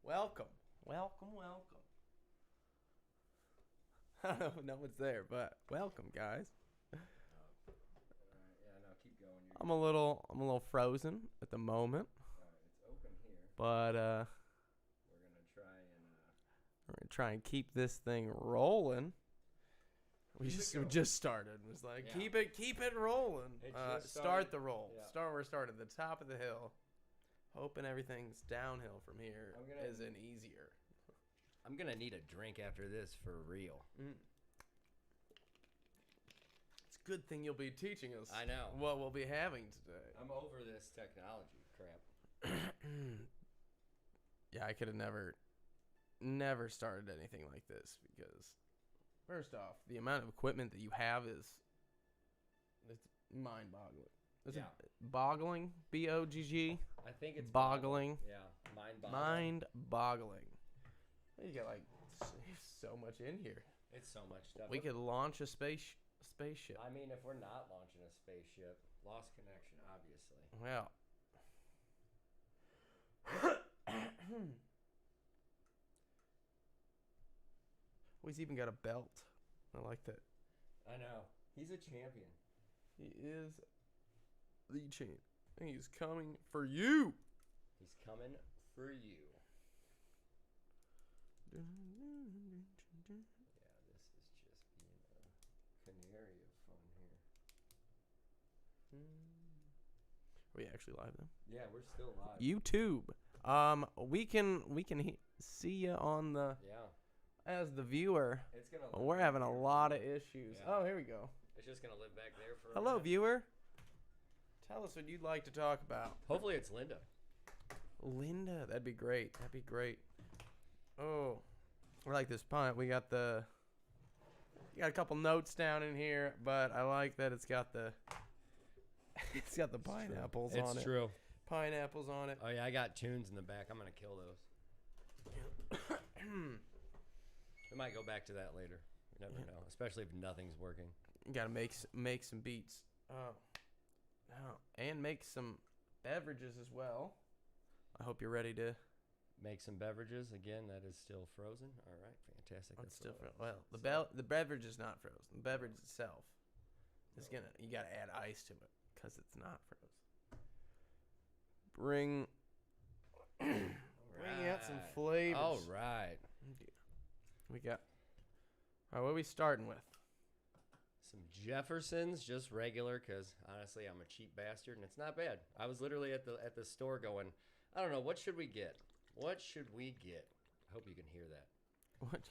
Welcome. Welcome, welcome. I don't know what's there, but welcome, guys. All right, yeah, no, keep going. I'm a little frozen at the moment, All right, it's open here. but We're gonna try and. we're gonna try and keep this thing rolling. We Keep it just going. just started. It was like Yeah. keep it rolling. It just Start started. the roll. Yeah. We're starting at the top of the hill, hoping everything's downhill from here, I'm gonna- as in easier. I'm gonna need a drink after this for real. It's a good thing you'll be teaching us. I know. What we'll be having today. I'm over this technology crap. Yeah, I could have never started anything like this because, first off, the amount of equipment that you have it's mind-boggling. Yeah. Boggling, B-O-G-G, I think it's boggling, Yeah, mind-boggling. mind-boggling. You got like so much in here. It's so much stuff. We could launch a spaceship. I mean, if we're not launching a spaceship, lost connection, obviously. Well. Oh, he's even got a belt. I like that. I know. He's a champion. He is the champ. He's coming for you. He's coming for you. Yeah, this is just being a canary of fun here. Are we actually live then? Yeah, we're still live. YouTube. We can see you on the Yeah, as the viewer. it's gonna. We're live having back a there. lot of issues. Yeah. Oh, here we go. It's just gonna live back there for. A Hello, minute. viewer. Tell us what you'd like to talk about. Hopefully, it's Linda. Linda, that'd be great. That'd be great. Oh, I like this pint. We got a couple notes down in here, but I like that it's got the pineapples on it. It's true. Pineapples on it. Oh yeah, I got tunes in the back. I'm gonna kill those. We might go back to that later. You never know, especially if nothing's working. You gotta make some beats. Oh, no, and make some beverages as well. I hope you're ready to. Make some beverages again. That is still frozen. All right, fantastic. It's That's still what- well. The beverage is not frozen. The beverage itself is you gotta add ice to it because it's not frozen. Bring out some Right. flavors. All right. We got. All right, what are we starting with? Some Jeffersons, just regular, because honestly, I'm a cheap bastard, and it's not bad. I was literally at the store going, I don't know, what should we get? What should we get? I hope you can hear that. What?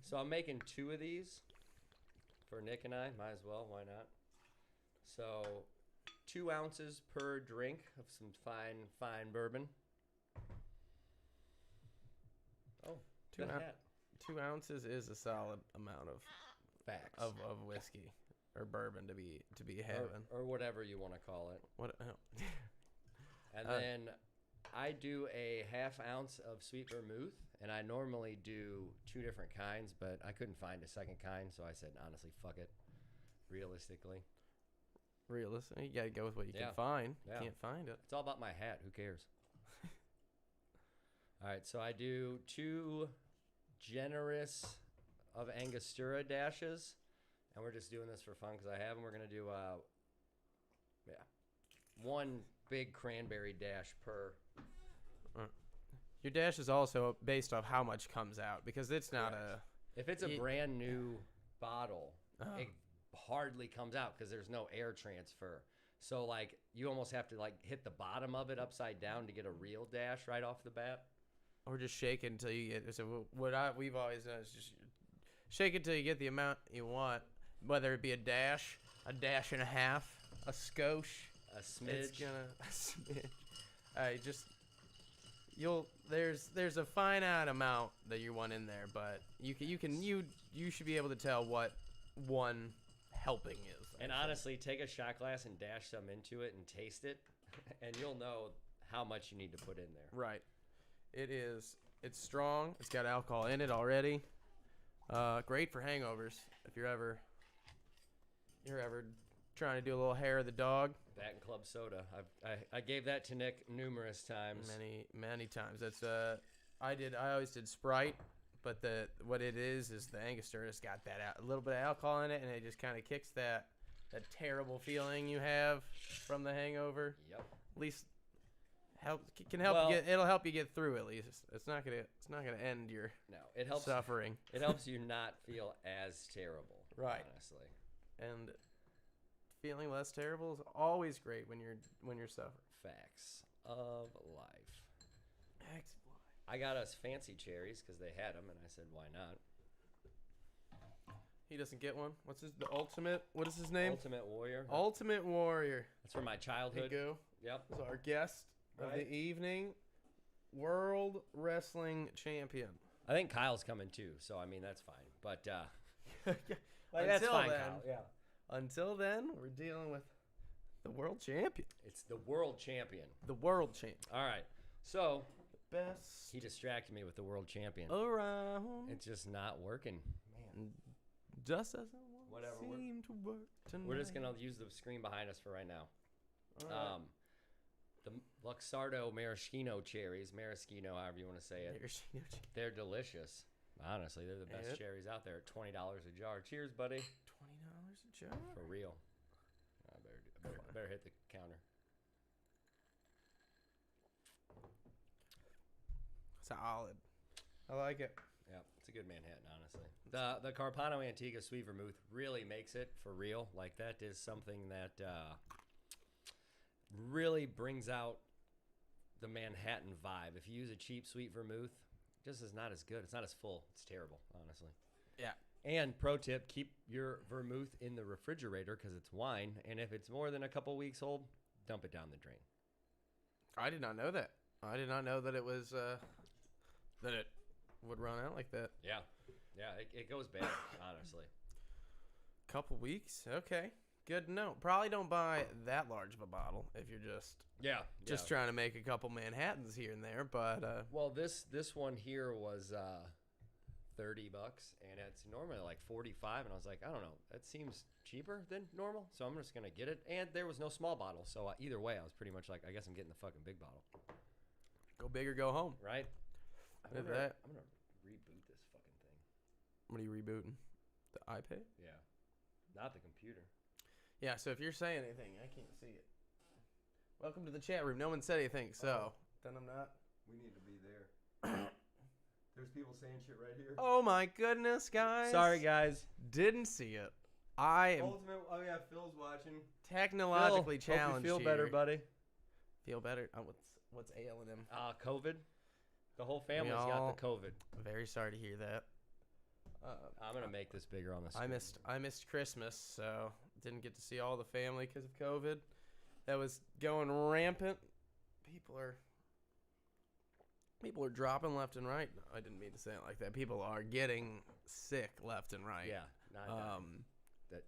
So I'm making 2 of these for Nick and I. Might as well, why not? So 2 ounces per drink of some fine bourbon. Oh, Two the oun- hat. 2 ounces is a solid amount of Facts. whiskey or bourbon to be or, having. or whatever you want to call it. What? Oh. And then I do a ½ ounce of sweet vermouth, and I normally do 2 different kinds, but I couldn't find a second kind, so I said, honestly, fuck it. Realistically, Realistic. You gotta go with what you Yeah. can find. Yeah. You can't find it. it's all about my hat. Who cares? All right, so I do 2 generous of Angostura dashes, and we're just doing this for fun because I have them. We're gonna do 1 big cranberry dash per. Your dash is also based off how much comes out because it's not a. If it's a Ye- brand new bottle, it hardly comes out because there's no air transfer. So like you almost have to like hit the bottom of it upside down to get a real dash right off the bat. Or just shake it until you get. So we've always done is just shake it till you get the amount you want, whether it be a dash and a half, a skosh. A It's smidge. gonna a smidge. There's a finite amount that you want in there, but you should be able to tell what one helping is. And honestly, take a shot glass and dash some into it and taste it, and you'll know how much you need to put in there. Right. It's strong. It's got alcohol in it already. Great for hangovers if you're ever trying to do a little hair of the dog. That and club soda. I gave that to Nick numerous times. Many times. That's I always did Sprite, but what it is the Angostura has got a little bit of alcohol in it, and it just kind of kicks that terrible feeling you have from the hangover. Yep. At least can help it'll help you get through at least. It's not gonna end your it helps suffering. It helps you not feel as terrible. Right. Honestly. And feeling less terrible is always great when you're suffering. Facts of life. Facts of life. I got us fancy cherries because they had them, and I said, why not? He doesn't get one. What's the ultimate? What is his name? Ultimate Warrior. Ultimate Warrior. That's from my There you childhood. go. Yep. This is our guest of the evening, World Wrestling Champion. I think Kyle's coming too, so I mean that's fine. But Like, that's until fine, then, Kyle. Yeah. Until then, we're dealing with the world champion. It's the world champion. The world champion. All right. So Best he distracted me with the world champion. around. It's just not working. Man. Just doesn't Whatever, seem to work tonight. We're just gonna use the screen behind us for right now. All right. The Luxardo maraschino cherries, maraschino, however you want to say it. They're delicious. Honestly, they're the best Yep. cherries out there at $20 a jar. Cheers, buddy. $20 a jar? For real. I better hit the counter. Solid. I like it. Yeah, it's a good Manhattan, honestly. The Carpano Antigua Sweet Vermouth really makes it for real. Like, that is something that really brings out the Manhattan vibe. If you use a cheap sweet vermouth, it just is not as good. It's not as full. It's terrible, honestly. Yeah. And pro tip, keep your vermouth in the refrigerator because it's wine. And if it's more than a couple weeks old, dump it down the drain. I did not know that. I did not know that it was that it would run out like that. Yeah. Yeah, it goes bad, honestly. Couple weeks. Okay. Good to know. Probably don't buy that large of a bottle if you're just trying to make a couple Manhattans here and there, but well, this one here was $30 and it's normally like $45, and I was like, I don't know, that seems cheaper than normal, so I'm just gonna get it. And there was no small bottle, so either way I was pretty much like, I guess I'm getting the fucking big bottle. go big or go home. Right. I'm gonna reboot this fucking thing. What are you rebooting? The iPad? Yeah, not the computer. Yeah, so if you're saying anything, I can't see it. Welcome to the chat room. No one said anything, so then I'm not. We need to be there. There's people saying shit right here. Oh my goodness, guys. Sorry, guys. Didn't see it. I am Ultimate. Oh yeah, Phil's watching. technologically Phil, challenged. hope you feel better, here. buddy. Feel better? What's ailing him? COVID. The whole family's got the COVID. Very sorry to hear that. I'm gonna make this bigger on the screen. I missed Christmas, so didn't get to see all the family because of COVID. That was going rampant. People are dropping left and right. I didn't mean to say it like that. People are getting sick left and right. Yeah.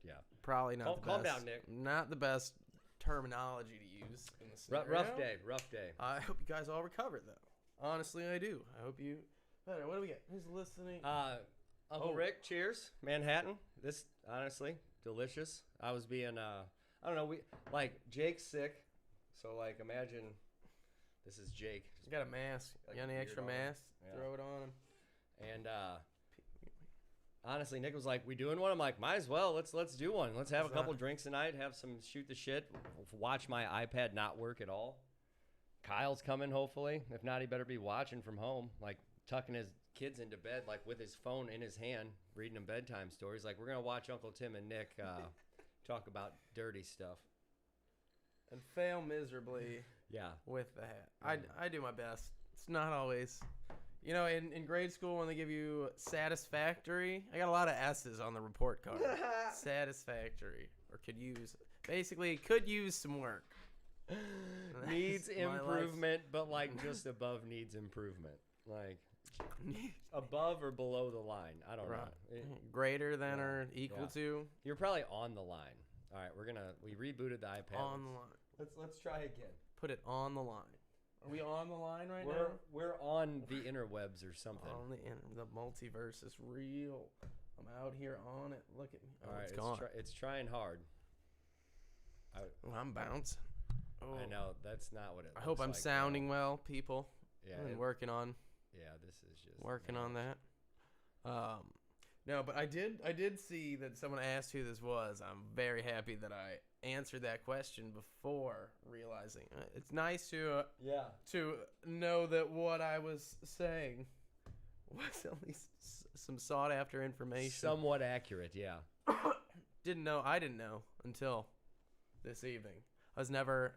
Yeah. Probably not the best. Calm down, Nick. Not the best terminology to use in the scenario. Rough day. I hope you guys all recovered, though. Honestly, I do. I hope you. Better. What do we get? Who's listening? Uncle Rick, cheers. Manhattan. This, honestly, delicious. I was being, I don't know, Jake's sick. So, imagine this is Jake. He's got a mask. You got any extra mask? Yeah. Throw it on him. And, honestly, Nick was like, we doing one? I'm like, might as well. Let's do one. Let's have a couple drinks tonight, have some shoot the shit, watch my iPad not work at all. Kyle's coming, hopefully. If not, he better be watching from home, tucking his kids into bed, with his phone in his hand, reading them bedtime stories. We're going to watch Uncle Tim and Nick talk about dirty stuff. And fail miserably with the hat. I do my best. It's not always. In grade school when they give you satisfactory, I got a lot of S's on the report card. Satisfactory. Or could use some work. Needs improvement, but just above needs improvement. Above or below the line. I don't know. Greater than or equal to. You're probably on the line. All right, we rebooted the iPad. On the line. Let's try again. Put it on the line. Are we on the line right now? We're on the interwebs or something. On the multiverse is real. I'm out here on it. Look at me. All right, it's gone. It's trying hard. I'm bouncing. I know that's not what it. I hope I'm sounding well, people. Yeah, I've been working on Yeah, this is just working on that. No, but I did see that someone asked who this was. I'm very happy that I answered that question before realizing. It's nice to know that what I was saying was at least some sought after information. Somewhat accurate, yeah. I didn't know until this evening. I was never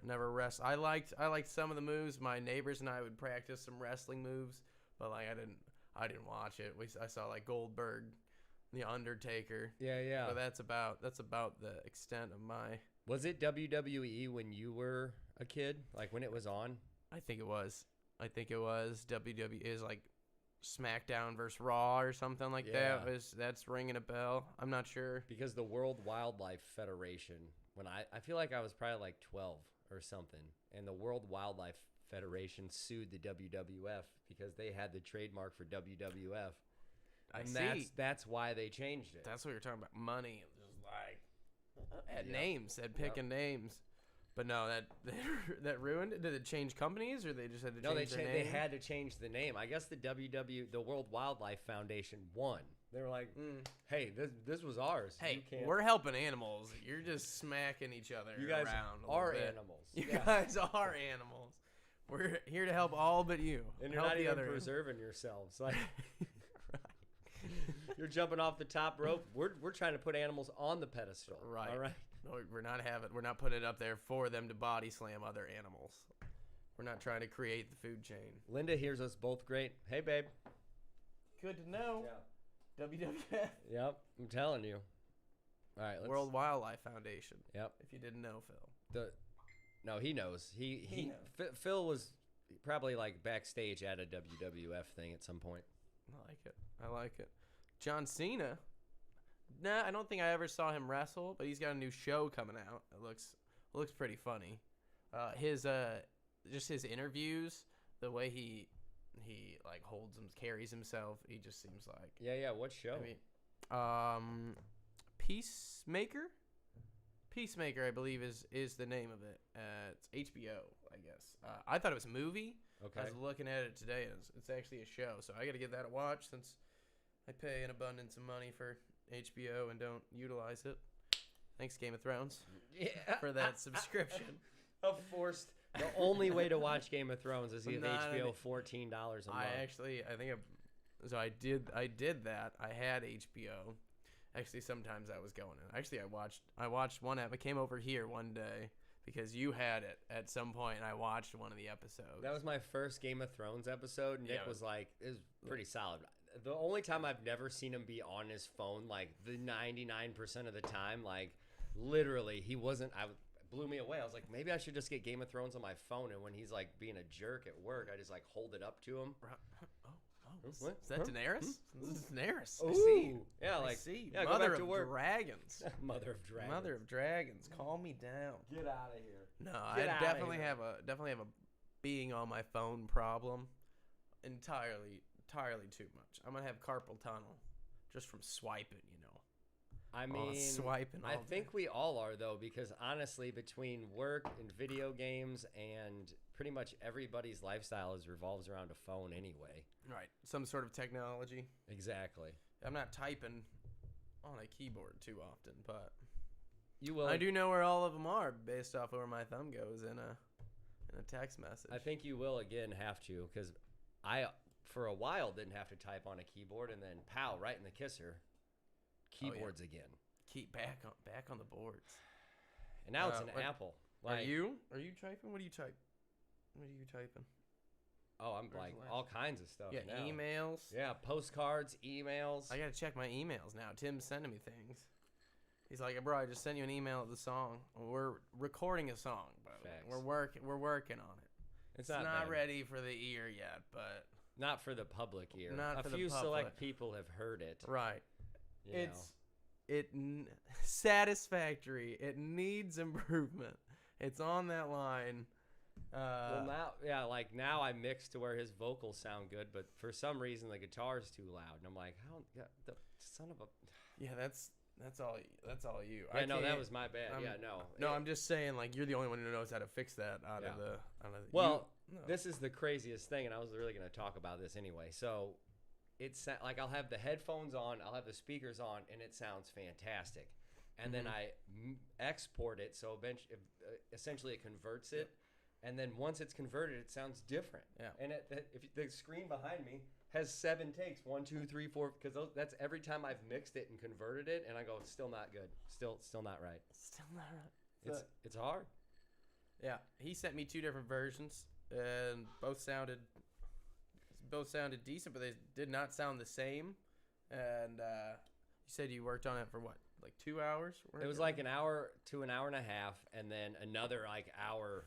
I liked some of the moves. My neighbors and I would practice some wrestling moves, but like I didn't watch it. I saw like Goldberg, The Undertaker. Yeah. So that's about the extent of my. Was it WWE when you were a kid? Like when it was on? I think it was. WWE is like SmackDown versus Raw or something like that. That's ringing a bell. I'm not sure. Because the World Wildlife Federation, when I feel like I was probably like 12 or something, and the World Wildlife Federation sued the WWF because they had the trademark for WWF. That's why they changed it. That's what you're talking about. Money, just like names, picking names. But no, that ruined it. Did it change companies, or they just had to change their name? They had to change the name. I guess the World Wildlife Foundation won. They were like, "Hey, this was ours. Hey, we're helping animals. You're just smacking each other you guys around. Are animals. You guys are animals. We're here to help all but you. And you're not even preserving yourselves. Like, you're jumping off the top rope. We're trying to put animals on the pedestal. Right. All right. No, we're not putting it up there for them to body slam other animals. We're not trying to create the food chain. Linda hears us both great. Hey, babe. Good to know. Yeah. WWF. Yep, I'm telling you. All right, World Wildlife Foundation. Yep. If you didn't know, Phil. No, he knows. He knows. Phil was probably like backstage at a WWF thing at some point. I like it. John Cena. Nah, I don't think I ever saw him wrestle, but he's got a new show coming out. It looks pretty funny. His interviews, the way he like carries himself, he just seems like. Yeah. What show? I mean, Peacemaker. Peacemaker, I believe, is the name of it. It's HBO, I guess. I thought it was a movie. Okay. I was looking at it today. It's actually a show, so I got to give that a watch since I pay an abundance of money for HBO and don't utilize it. Thanks, Game of Thrones, for that subscription. Of course, the only way to watch Game of Thrones is to give HBO $14 a month. I did that. I had HBO. Actually, sometimes I was going in. Actually, I watched one app. I came over here one day because you had it at some point, and I watched one of the episodes. That was my first Game of Thrones episode. Nick was like, it was pretty solid. The only time I've never seen him be on his phone, like the 99% of the time, like literally, he wasn't. Blew me away. I was like, maybe I should just get Game of Thrones on my phone, and when he's like being a jerk at work, I just like hold it up to him. Is that Daenerys? This is Daenerys. Ooh. I see. Yeah, like yeah, Mother of Dragons. Mother of Dragons. Mother of Dragons. Calm me down. Get out of here. No, I definitely have a being on my phone problem. Entirely too much. I'm gonna have carpal tunnel just from swiping. I mean, swiping. I think we all are though, because honestly, between work and video games and pretty much everybody's lifestyle revolves around a phone anyway. Right. Some sort of technology. Exactly. I'm not typing on a keyboard too often, but you will. I do know where all of them are based off of where my thumb goes in a text message. I think you will again have to, because I for a while didn't have to type on a keyboard, and then pow, right in the kisser. Keyboards again. Keep back on the boards. And now it's an Apple. Like, are you typing? What are you typing? Oh, I'm like all kinds of stuff. Yeah, now. Emails. Yeah, postcards, emails. I gotta check my emails now. Tim's sending me things. He's like, bro, I just sent you an email of the song. We're recording a song, by the way. We're working on it. It's not ready for the ear yet, but not for the public ear. Not a few select people have heard it. Right. Satisfactory. It needs improvement. It's on that line. Well, now I mix to where his vocals sound good, but for some reason the guitar's too loud, and I'm like, how the son of a. Yeah, That's all you. Yeah, no, that was my bad. No, I'm just saying, like, you're the only one who knows how to fix that out of the. Well, this is the craziest thing, and I was really going to talk about this anyway. So, it's like I'll have the headphones on, I'll have the speakers on, and it sounds fantastic. And then I export it, so essentially it converts it. And then once it's converted, it sounds different. Yeah. And if the screen behind me has 7 takes, 1, 2, 3, 4, because that's every time I've mixed it and converted it, and I go, it's still not good, still not right. Still not right. It's hard. Yeah, he sent me 2 different versions, and both sounded decent, but they did not sound the same. And you said you worked on it for what, like 2 hours? It was like an hour to an hour and a half, and then another like hour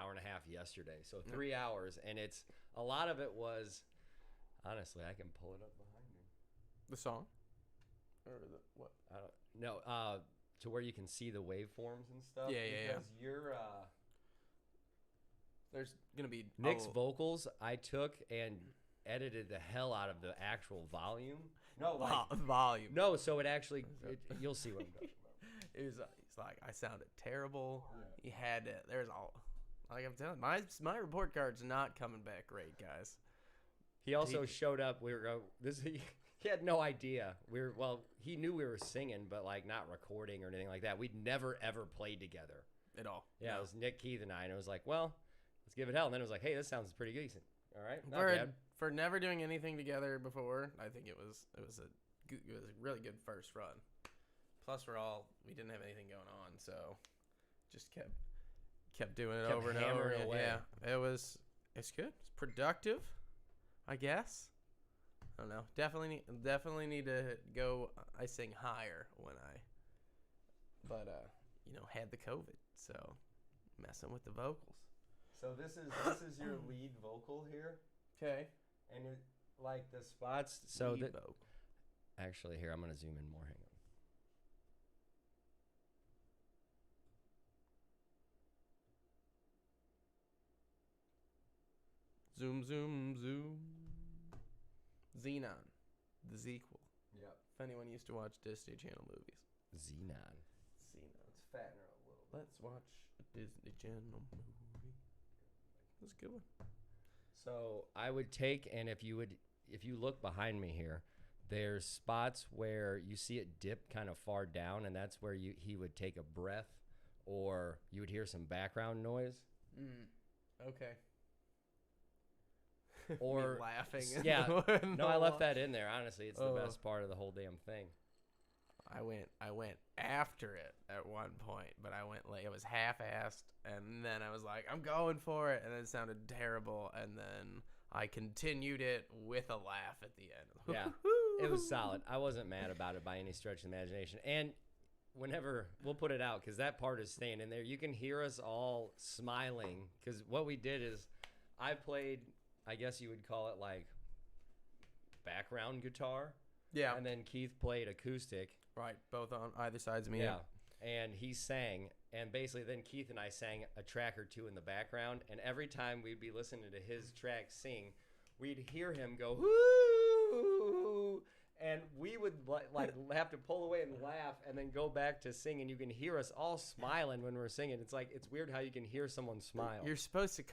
and a half yesterday. So 3 hours, and it's a lot of it was. Honestly, I can pull it up behind me. The song? Or the what? I don't know. To where you can see the waveforms and stuff. Yeah. Because you're there's gonna be Nick's vocals. I took and edited the hell out of the actual volume. No, volume. No, so it actually. You'll see what I'm talking about. He's like, I sounded terrible. He had it. There's all. Like I'm telling you, my report card's not coming back great, guys. He also showed up. He had no idea. He knew we were singing, but like not recording or anything like that. We'd never ever played together at all. Yeah, It was Nick, Keith, and I, and it was like, well, let's give it hell. And then it was like, hey, this sounds pretty decent. All right, not bad. For never doing anything together before, I think it was a really good first run. Plus, we didn't have anything going on, so just kept doing it over and over. Away. Yeah, it's good. It's productive. I guess. I don't know. Definitely need to go. I sing higher but had the COVID, so messing with the vocals. So this is your lead vocal here. Okay. And it, like the spots. So that actually here I'm gonna zoom in more. Hang on. Zoom, zoom, zoom. Xenon, the sequel. Yep. If anyone used to watch Disney Channel movies. Xenon. Let's fatten her a little. Let's watch a Disney Channel movie. That's a good one. So I would take, and if you look behind me here, there's spots where you see it dip kind of far down, and that's where he would take a breath, or you would hear some background noise. Okay. Or laughing. Yeah. No, I left that in there. Honestly, it's the best part of the whole damn thing. I went after it at one point, but I went like it was half-assed, and then I was like, I'm going for it, and it sounded terrible, and then I continued it with a laugh at the end. Yeah, it was solid. I wasn't mad about it by any stretch of the imagination. And whenever we'll put it out, because that part is staying in there, you can hear us all smiling, because what we did is I played, I guess you would call it like background guitar. Yeah. And then Keith played acoustic. Right, both on either sides of me. Yeah. And he sang, and basically then Keith and I sang a track or two in the background, and every time we'd be listening to his track sing, we'd hear him go, whoo, and we would like have to pull away and laugh and then go back to sing, and you can hear us all smiling when we're singing. It's like, it's weird how you can hear someone smile. We're supposed to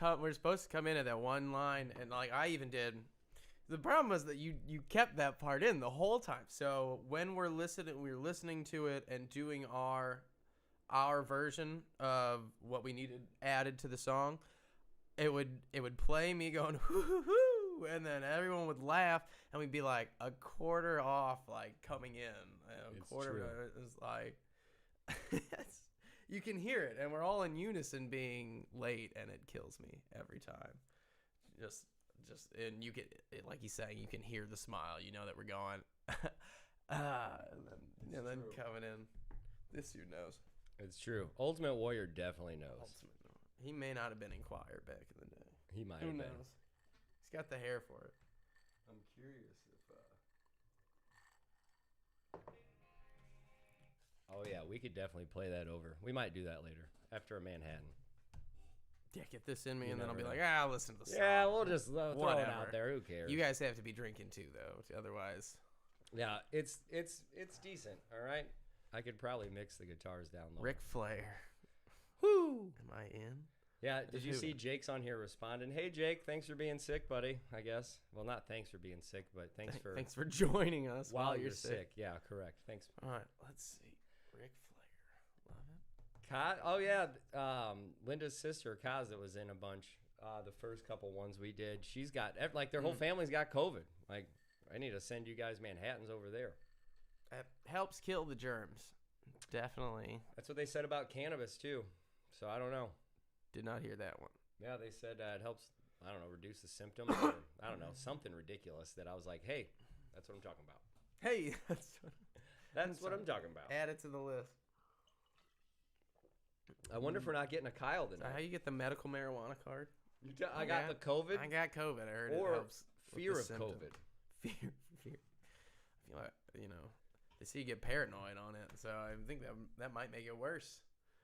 come in at that one line, and like I even did. The problem was that you kept that part in the whole time. So when we're listening to it and doing our version of what we needed added to the song, it would play me going hoo hoo hoo, and then everyone would laugh, and we'd be like a quarter off, like coming in. It's true. It's like you can hear it, and we're all in unison being late, and it kills me every time. Just and you get it, like he's saying, you can hear the smile. You know that we're going, and then coming in. This dude knows. It's true. Ultimate Warrior definitely knows. He may not have been in choir back in the day. He might Who have knows? been. He's got the hair for it. I'm curious if. Oh yeah, we could definitely play that over. We might do that later after a Manhattan. Yeah, get this in me, and then I'll be like, listen to the song. Yeah, we'll just throw it out there. Who cares? You guys have to be drinking too, though. Otherwise. Yeah, it's decent. All right. I could probably mix the guitars down low. Ric Flair. Whoo! Am I in? Yeah, did you see Jake's on here responding? Hey, Jake, thanks for being sick, buddy, I guess. Well, not thanks for being sick, but thanks for joining us while you're sick. Yeah, correct. Thanks. All right, let's see. Ric Flair. Love it. Oh, yeah. Linda's sister, Kaz, that was in a bunch. The first couple ones we did. She's got, like, their whole family's got COVID. Like, I need to send you guys Manhattans over there. That helps kill the germs. Definitely. That's what they said about cannabis, too. So, I don't know. Did not hear that one. Yeah, they said it helps, I don't know, reduce the symptoms. Or, I don't know, something ridiculous that I was like, hey, that's what I'm talking about. Hey, that's what I'm talking about. Add it to the list. I wonder if we're not getting a Kyle tonight. How you get the medical marijuana card? I got the COVID? I got COVID. I heard or it helps. Fear of COVID. Fear. I feel like, they see you get paranoid on it. So I think that might make it worse.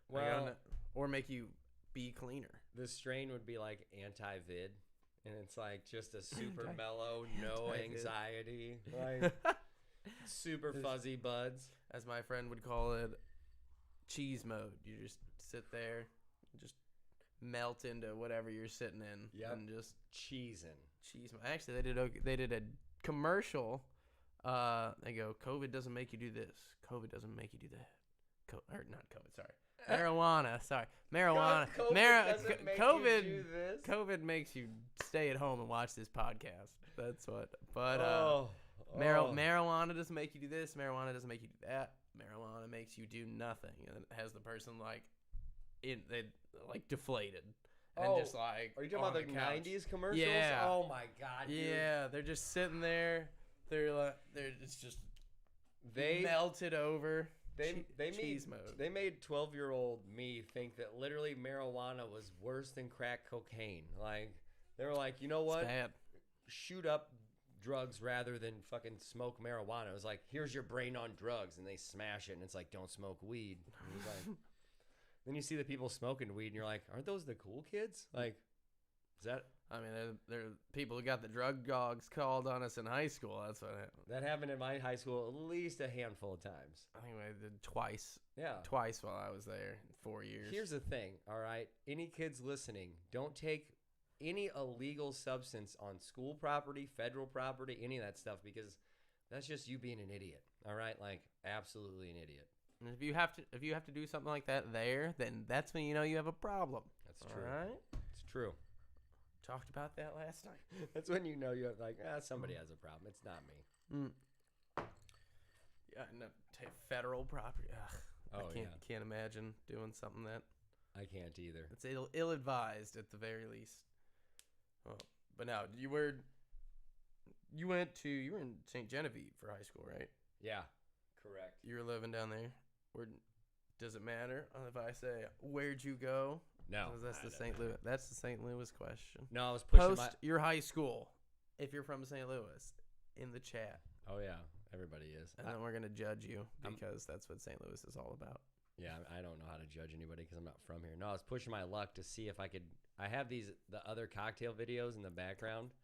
Well, or make you be cleaner. This strain would be like anti-vid. And it's like just a super mellow, no anxiety. Like super fuzzy buds. As my friend would call it, cheese mode. You just sit there, just melt into whatever you're sitting in, and just cheesing. Cheese. Actually, they did a commercial. They go, COVID doesn't make you do this. COVID doesn't make you do that. Or not COVID. Sorry, marijuana. Sorry, marijuana. COVID makes you stay at home and watch this podcast. That's what. But marijuana doesn't make you do this. Marijuana doesn't make you do that. Marijuana makes you do nothing, and it has the person deflated and just like. Are you talking about the '90s commercials? Yeah. Oh my god. Dude. Yeah, they're just sitting there. It's just melted over. They made 12-year-old me think that literally marijuana was worse than crack cocaine. Like they were like, you know what? It's bad. Shoot up drugs rather than fucking smoke marijuana. It was like, here's your brain on drugs, and they smash it, and it's like, don't smoke weed. And it was like, then you see the people smoking weed, and you're like, aren't those the cool kids? Like, is that? I mean, they're people who got the drug dogs called on us in high school. That's what happened. That happened in my high school at least a handful of times. I think I did twice. Yeah. Twice while I was there, 4 years. Here's the thing, all right? Any kids listening, don't take any illegal substance on school property, federal property, any of that stuff, because that's just you being an idiot, all right? Like, absolutely an idiot. And if you have to do something like that there, then that's when you know you have a problem. That's true. All right? It's true. Talked about that last time. That's when you know you have somebody has a problem. It's not me. Yeah, no, federal property. Ugh, I can't imagine doing something that. I can't either. It's ill-advised at the very least. Oh, but now you were in St. Genevieve for high school, right? Yeah, correct. You were living down there. Does it matter if I say where'd you go? No, that's the St. Louis. That's the St. Louis question. No, I was pushing your high school, if you're from St. Louis, in the chat. Oh yeah, everybody is. And then we're gonna judge you because that's what St. Louis is all about. Yeah, I don't know how to judge anybody because I'm not from here. No, I was pushing my luck to see if I could. I have the other cocktail videos in the background.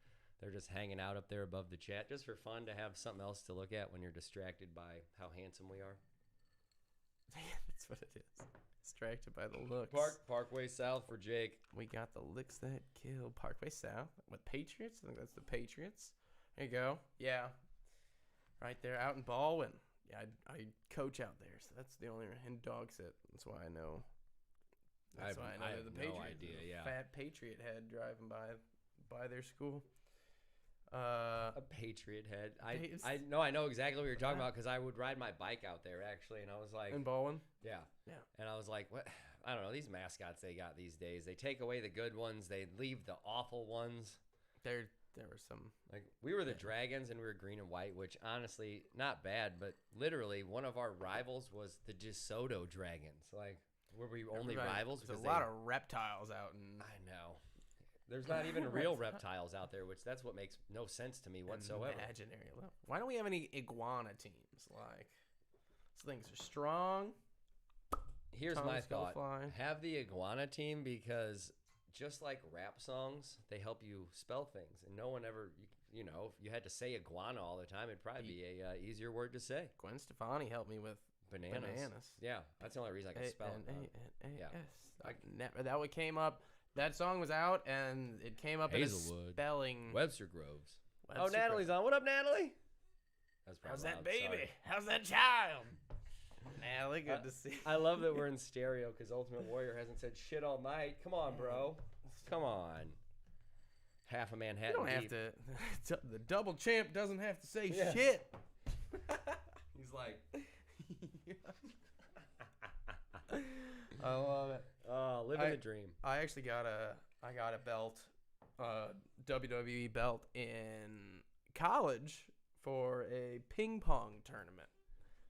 They're just hanging out up there above the chat, just for fun to have something else to look at when you're distracted by how handsome we are. That's what it is. Distracted by the looks. Parkway South for Jake. We got the licks that kill. Parkway South with Patriots. I think that's the Patriots. There you go. Yeah, right there out in Baldwin. Yeah, I coach out there, so that's the only in dog sit. That's why I know. That's why I know the Patriots. No idea. Yeah, fat Patriot head driving by their school. A Patriot head. I know exactly what you're talking about because I would ride my bike out there actually, and I was like, in Baldwin. Yeah. And I was like, what? I don't know, these mascots they got these days. They take away the good ones. They leave the awful ones. There were some like we were the Dragons and we were green and white, which honestly not bad, but literally one of our rivals was the DeSoto Dragons. Like were we only rivals? There's a lot of reptiles out in. I know. There's not even real reptiles out there, which that's what makes no sense to me whatsoever. Imaginary. Why don't we have any iguana teams? Like, these things are strong. Here's my thought. Have the iguana team because just like rap songs, they help you spell things. And no one ever, if you had to say iguana all the time, it'd probably be a easier word to say. Gwen Stefani helped me with Bananas. Yeah, that's the only reason I can spell it. Yeah. That what came up. That song was out, and it came up Hazelwood. in a spelling. Webster Groves. Natalie's on. What up, Natalie? How's that baby? Sorry. How's that child? Natalie, good to see you. I love that we're in stereo because Ultimate Warrior hasn't said shit all night. Come on, bro. Come on. Half a Manhattan. You don't have to. The double champ doesn't have to say shit. He's like. I love it. Living the dream. I actually got a belt, WWE belt in college for a ping pong tournament.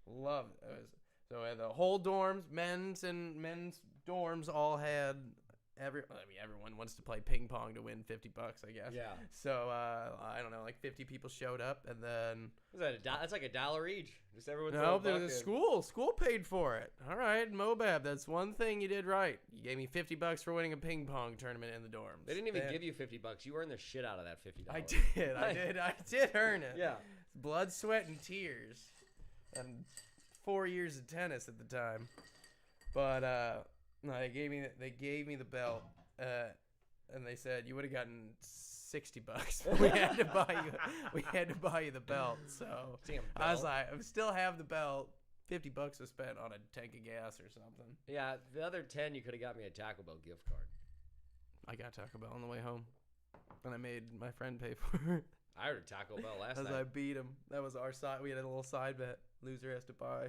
Love it. So the whole dorms, men's dorms, all had everyone wants to play ping pong to win $50, I guess. Yeah. So I don't know, like 50 people showed up, and then that's like $1 each. Just everyone. No, the school paid for it. All right, Mobab, that's one thing you did right. You gave me $50 for winning a ping pong tournament in the dorms. They didn't even give you $50. You earned the shit out of that $50. I did earn it. Yeah. Blood, sweat, and tears, and 4 years of tennis at the time. But no, they gave me the belt, and they said you would have gotten $60. We had to buy you the belt. So damn, I was like, I still have the belt. $50 was spent on a tank of gas or something. Yeah, the other 10 you could have got me a Taco Bell gift card. I got Taco Bell on the way home, and I made my friend pay for it. I heard Taco Bell last night. As I beat him. That was our side. We had a little side bet. Loser has to buy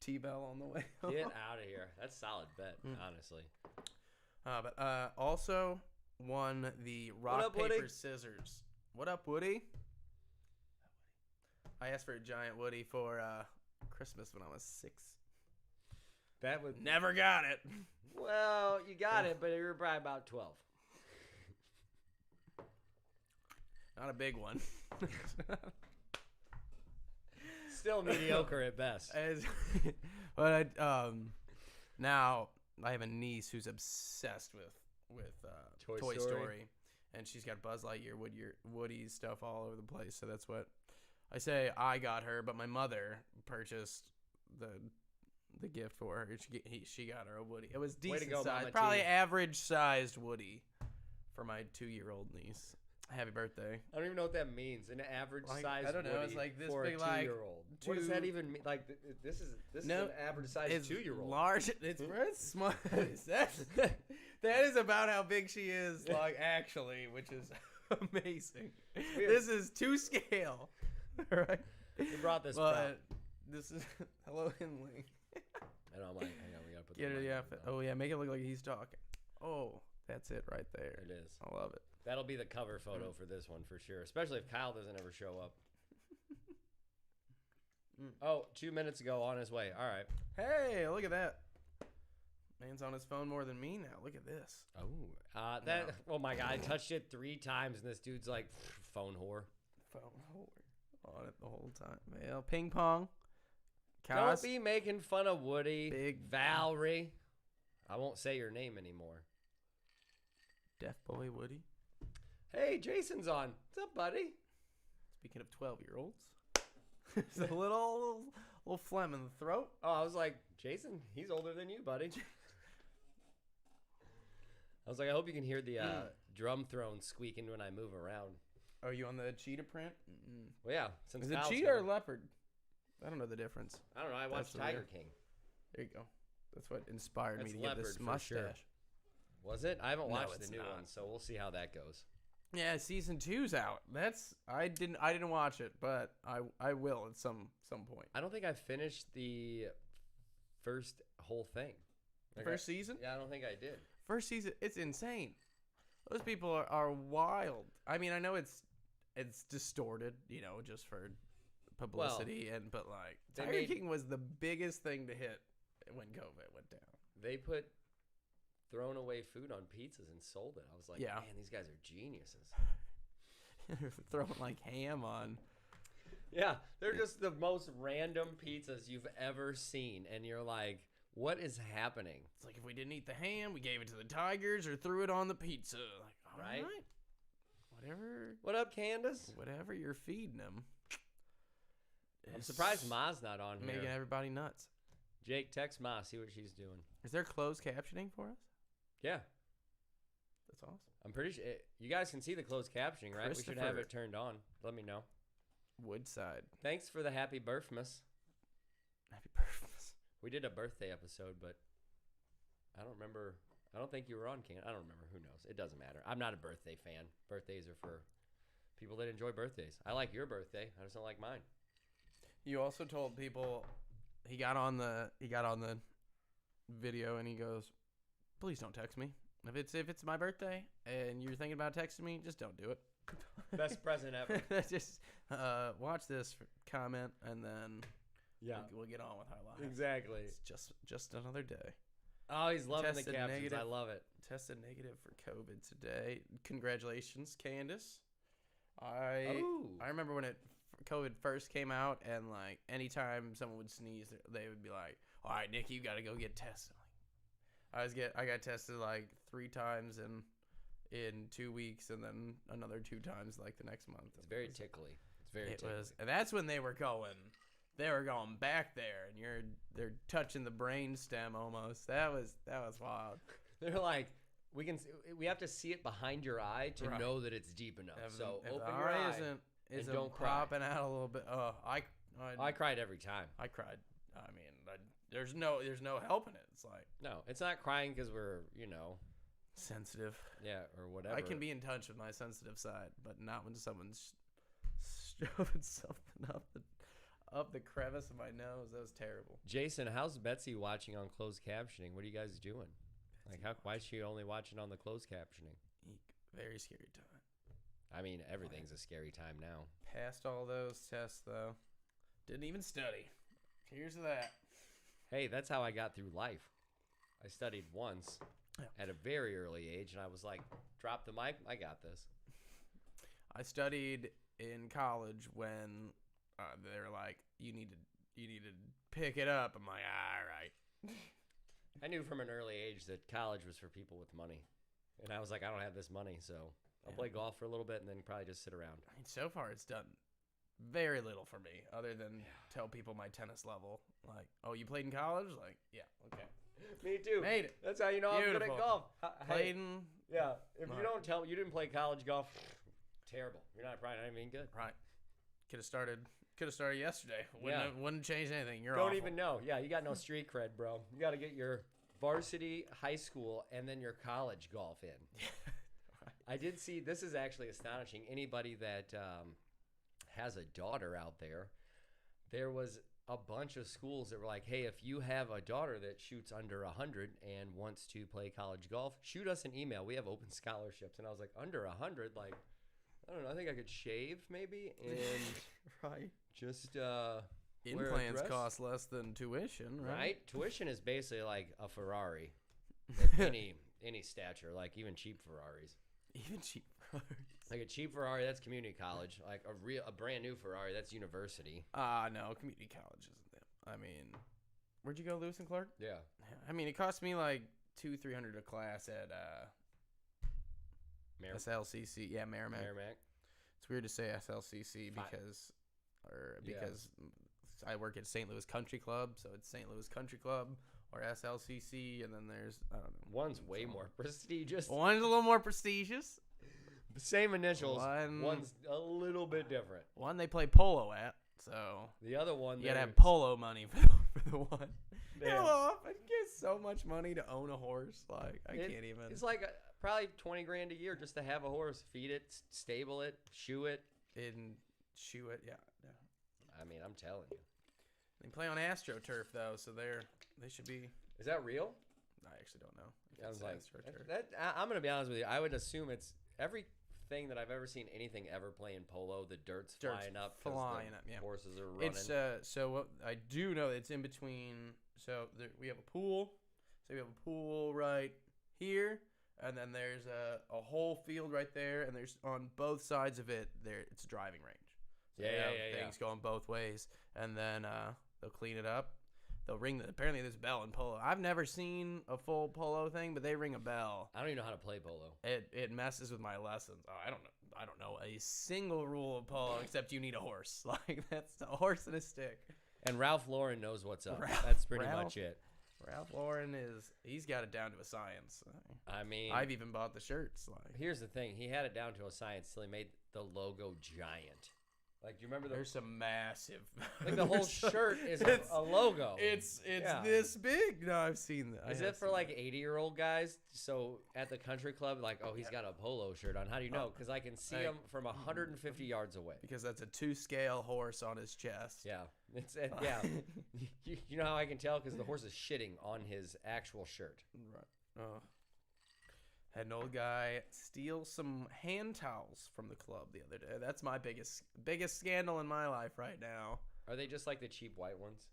T-Bell on the way home. Get out of here. That's a solid bet, honestly. But also won the rock, paper, scissors. What up, Woody? I asked for a giant Woody for Christmas when I was 6. That would never got it. Well, you got it, but you were probably about 12. Not a big one. Still mediocre at best. But now I have a niece who's obsessed with Toy Story, and she's got Buzz Lightyear, Woody stuff all over the place. So that's what I say. I got her, but my mother purchased the gift for her. She got her a Woody. It was decent size, probably average sized Woody for my 2-year-old niece. Happy birthday. I don't even know what that means. An average size Woody. I don't know. It's like this for big, a 2-year-old. What does that even mean? Like this is an average size 2-year-old. Large. It's small. That is about how big she is. Like actually, which is amazing. This is to scale. All right. You brought this. But this is hello Henley. I know. Hang on. We gotta put. Get her the outfit. Oh yeah, make it look like he's talking. Oh, that's it right there. It is. I love it. That'll be the cover photo for this one for sure, especially if Kyle doesn't ever show up. Oh, 2 minutes ago on his way. All right. Hey, look at that. Man's on his phone more than me now. Look at this. Oh my God! I touched it 3 times, and this dude's like, phone whore. Phone whore. On it the whole time. Well, ping pong. Don't be making fun of Woody. Big Valerie. I won't say your name anymore. Deaf boy Woody. Hey, Jason's on. What's up, buddy? Speaking of 12-year-olds, there's a little phlegm in the throat. Oh, I was like, Jason, he's older than you, buddy. I was like, I hope you can hear the drum throne squeaking when I move around. Are you on the cheetah print? Well, yeah. Is it cheetah or leopard? I don't know the difference. I don't know. I watched Tiger King. There you go. That's what inspired me to get this mustache. Sure. Was it? I haven't watched the new one, so we'll see how that goes. Yeah, season 2's out. I didn't watch it, but I will at some point. I don't think I finished the first whole thing. First season? Yeah, I don't think I did. First season, it's insane. Those people are wild. I mean, I know it's distorted, just for publicity, but like Tiger King was the biggest thing to hit when COVID went down. They put thrown away food on pizzas and sold it. I was like, man, these guys are geniuses. Throwing like ham on. Yeah, they're just the most random pizzas you've ever seen, and you're like, what is happening? It's like if we didn't eat the ham, we gave it to the tigers or threw it on the pizza. Like, all right. Whatever. What up, Candace? Whatever you're feeding them. I'm surprised Ma's not on here. Making everybody nuts. Jake, text Ma, see what she's doing. Is there closed captioning for us? Yeah. That's awesome. I'm pretty sure you guys can see the closed captioning, right? We should have it turned on. Let me know. Woodside. Thanks for the happy birthmas. Happy birthmas. We did a birthday episode, but I don't remember. I don't think you were on, Can. I don't remember. Who knows? It doesn't matter. I'm not a birthday fan. Birthdays are for people that enjoy birthdays. I like your birthday. I just don't like mine. You also told people he got on the video and he goes, "Please don't text me. If it's my birthday and you're thinking about texting me, just don't do it." Best present ever. Just watch this comment and then we'll get on with our lives. Exactly. It's just another day. Oh, he's loving the captions. I love it. Tested negative for COVID today. Congratulations, Candace. I remember when COVID first came out, and like anytime someone would sneeze, they would be like, "All right, Nick, you got to go get tested." I got tested like 3 times in 2 weeks, and then another 2 times like the next month. It's very tickly. It's very tickly. And that's when they were going back there, and they're touching the brain stem almost. That was wild. They're like, we have to see it behind your eye to know that it's deep enough. If open your eye isn't don't popping cry. out a little bit. I cried every time. I cried. I mean, there's no helping it. It's like, no, it's not crying because we're sensitive. Yeah, or whatever. I can be in touch with my sensitive side, but not when someone's shoving something up the crevice of my nose. That was terrible. Jason, how's Betsy watching on closed captioning? What are you guys doing? Why is she only watching on the closed captioning? Very scary time. I mean, everything's a scary time now. Passed all those tests, though. Didn't even study. Here's that. Hey, that's how I got through life. I studied once at a very early age, and I was like, drop the mic, I got this. I studied in college when they're like, you need to pick it up. I'm like, all right. I knew from an early age that college was for people with money. And I was like, I don't have this money, so I'll play golf for a little bit and then probably just sit around. I mean, so far it's done very little for me other than tell people my tennis level. Like, oh, you played in college? Like, yeah, okay. Me too. Made it. That's how you know I'm good at golf. Played in. Yeah. If you don't tell me you didn't play college golf, terrible. You're probably not even good. Right. Could have started yesterday. Wouldn't change anything. You're Don't awful. even know. Yeah, you got no street cred, bro. You got to get your varsity, high school, and then your college golf in. Right. I did see, this is actually astonishing. Anybody that has a daughter out there was a bunch of schools that were like, hey, if you have a daughter that shoots under 100 and wants to play college golf, shoot us an email. We have open scholarships. And I was like, under 100? Like, I don't know. I think I could shave maybe and right. Just implants cost less than tuition, right? Right. Tuition is basically like a Ferrari, any stature, like even cheap Ferraris. Even cheap Ferraris. Like a cheap Ferrari, that's community college. Like a brand new Ferrari, that's university. No, community college isn't that. I mean, where'd you go, Lewis and Clark? Yeah. I mean, it cost me like $200-300 a class at SLCC. Yeah, Merrimack. It's weird to say SLCC because I work at St. Louis Country Club, so it's St. Louis Country Club or SLCC, and then there's, I don't know. One's way more prestigious. One's a little more prestigious. The same initials. One's a little bit different. One they play polo at, so the other one you gotta have polo money for the one. It gets so much money to own a horse. Like I can't even. It's like probably $20,000 a year just to have a horse, feed it, stable it, shoe it, Yeah. I mean, I'm telling you. They play on AstroTurf though, so they should be. Is that real? I actually don't know. I was like, I'm gonna be honest with you. I would assume it's everything that I've ever seen anything ever play in polo. The dirt's flying up. Yeah. Horses are running. It's so what I do know, it's in between. So we have a pool. So we have a pool right here, and then there's a whole field right there, and there's on both sides of it it's a driving range. So things going both ways, and then they'll clean it up. They'll ring apparently there's a bell in polo. I've never seen a full polo thing, but they ring a bell. I don't even know how to play polo. It messes with my lessons. Oh, I don't know a single rule of polo except you need a horse. Like that's a horse and a stick. And Ralph Lauren knows what's up. That's pretty much it. Ralph Lauren he's got it down to a science. I mean, I've even bought the shirts. Like, here's the thing. He had it down to a science till he made the logo giant. Like, do you remember there's some massive. Like, the whole shirt is a logo. It's this big. No, I've seen that. Is it for, like, 80-year-old guys? So, at the country club, like, oh, he's got a polo shirt on. How do you know? Because I can see him from 150 yards away. Because that's a 2-scale horse on his chest. Yeah. Yeah. You know how I can tell? Because the horse is shitting on his actual shirt. Right. Had an old guy steal some hand towels from the club the other day. That's my biggest scandal in my life right now. Are they just like the cheap white ones?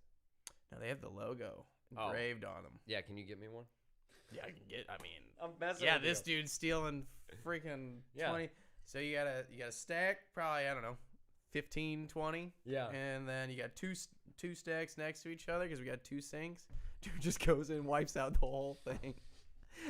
No, they have the logo engraved on them. Yeah, can you get me one? Yeah, I can get. I mean, I'm messing. Yeah, with this you. dude's stealing freaking 20. So you gotta stack probably, I don't know, 15, 20. Yeah. And then you got two stacks next to each other because we got 2 sinks. Dude just goes in, wipes out the whole thing.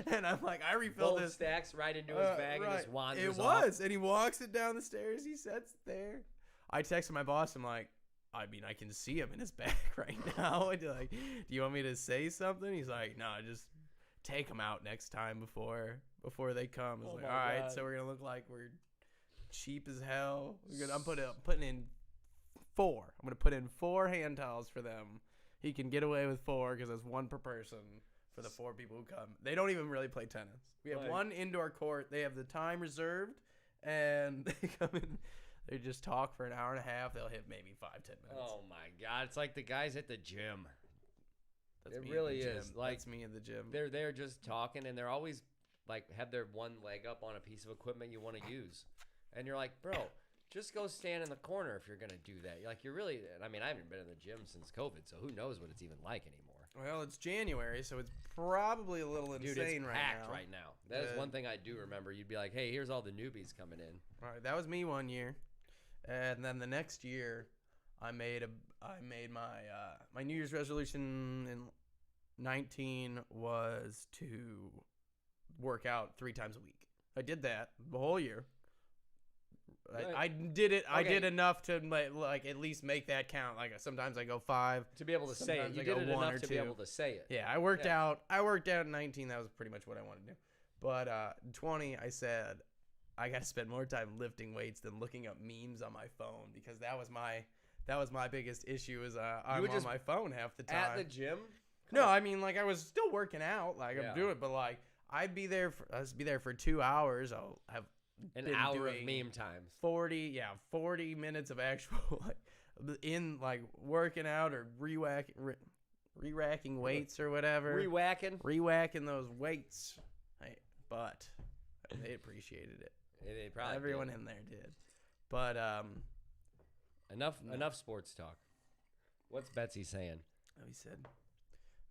And I'm like, I refilled Both this. Stacks right into his bag and just wanders It was. And he walks it down the stairs. He sits there. I texted my boss. I'm like, I mean, I can see him in his bag right now. And like, do you want me to say something? He's like, no, just take him out next time before they come. I was like, all right, so we're going to look like we're cheap as hell. I'm putting in 4. I'm going to put in 4 hand towels for them. He can get away with 4 because that's 1 per person. For the 4 people who come. They don't even really play tennis. We have 1 indoor court. They have the time reserved, and they come in. They just talk for an hour and a half. They'll hit maybe 5-10 minutes. Oh, my God. It's like the guys at the gym. It really is. Like, that's me in the gym. They're there just talking, and they're always, like, have their one leg up on a piece of equipment you want to use. And you're like, bro, just go stand in the corner if you're going to do that. Like, you're really, I mean, I haven't been in the gym since COVID, so who knows what it's even like anymore. Well, it's January, so it's probably a little insane. Dude, it's right packed now. right now. That is one thing I do remember. You'd be like, hey, here's all the newbies coming in. All right, that was me one year. And then the next year, I made my New Year's resolution in 19 was to work out 3 times a week. I did that the whole year. I did it. Okay. I did enough to like at least make that count. Like sometimes I go 5 to be able to say it. You did it enough to be able to say it. Yeah, I worked out. I worked out in 19. That was pretty much what I wanted to do. But 20, I said I got to spend more time lifting weights than looking up memes on my phone because that was my biggest issue. Is I'm on my phone half the time at the gym. No, I mean like I was still working out. Like I'm doing it, but like I'd be there for 2 hours. I'll have an hour of meme times. 40 minutes of actual like working out or re-racking weights or whatever. Re-whacking those weights. But they appreciated it. They probably everyone did. In there did. But enough sports talk. What's Betsy saying? Oh, he said,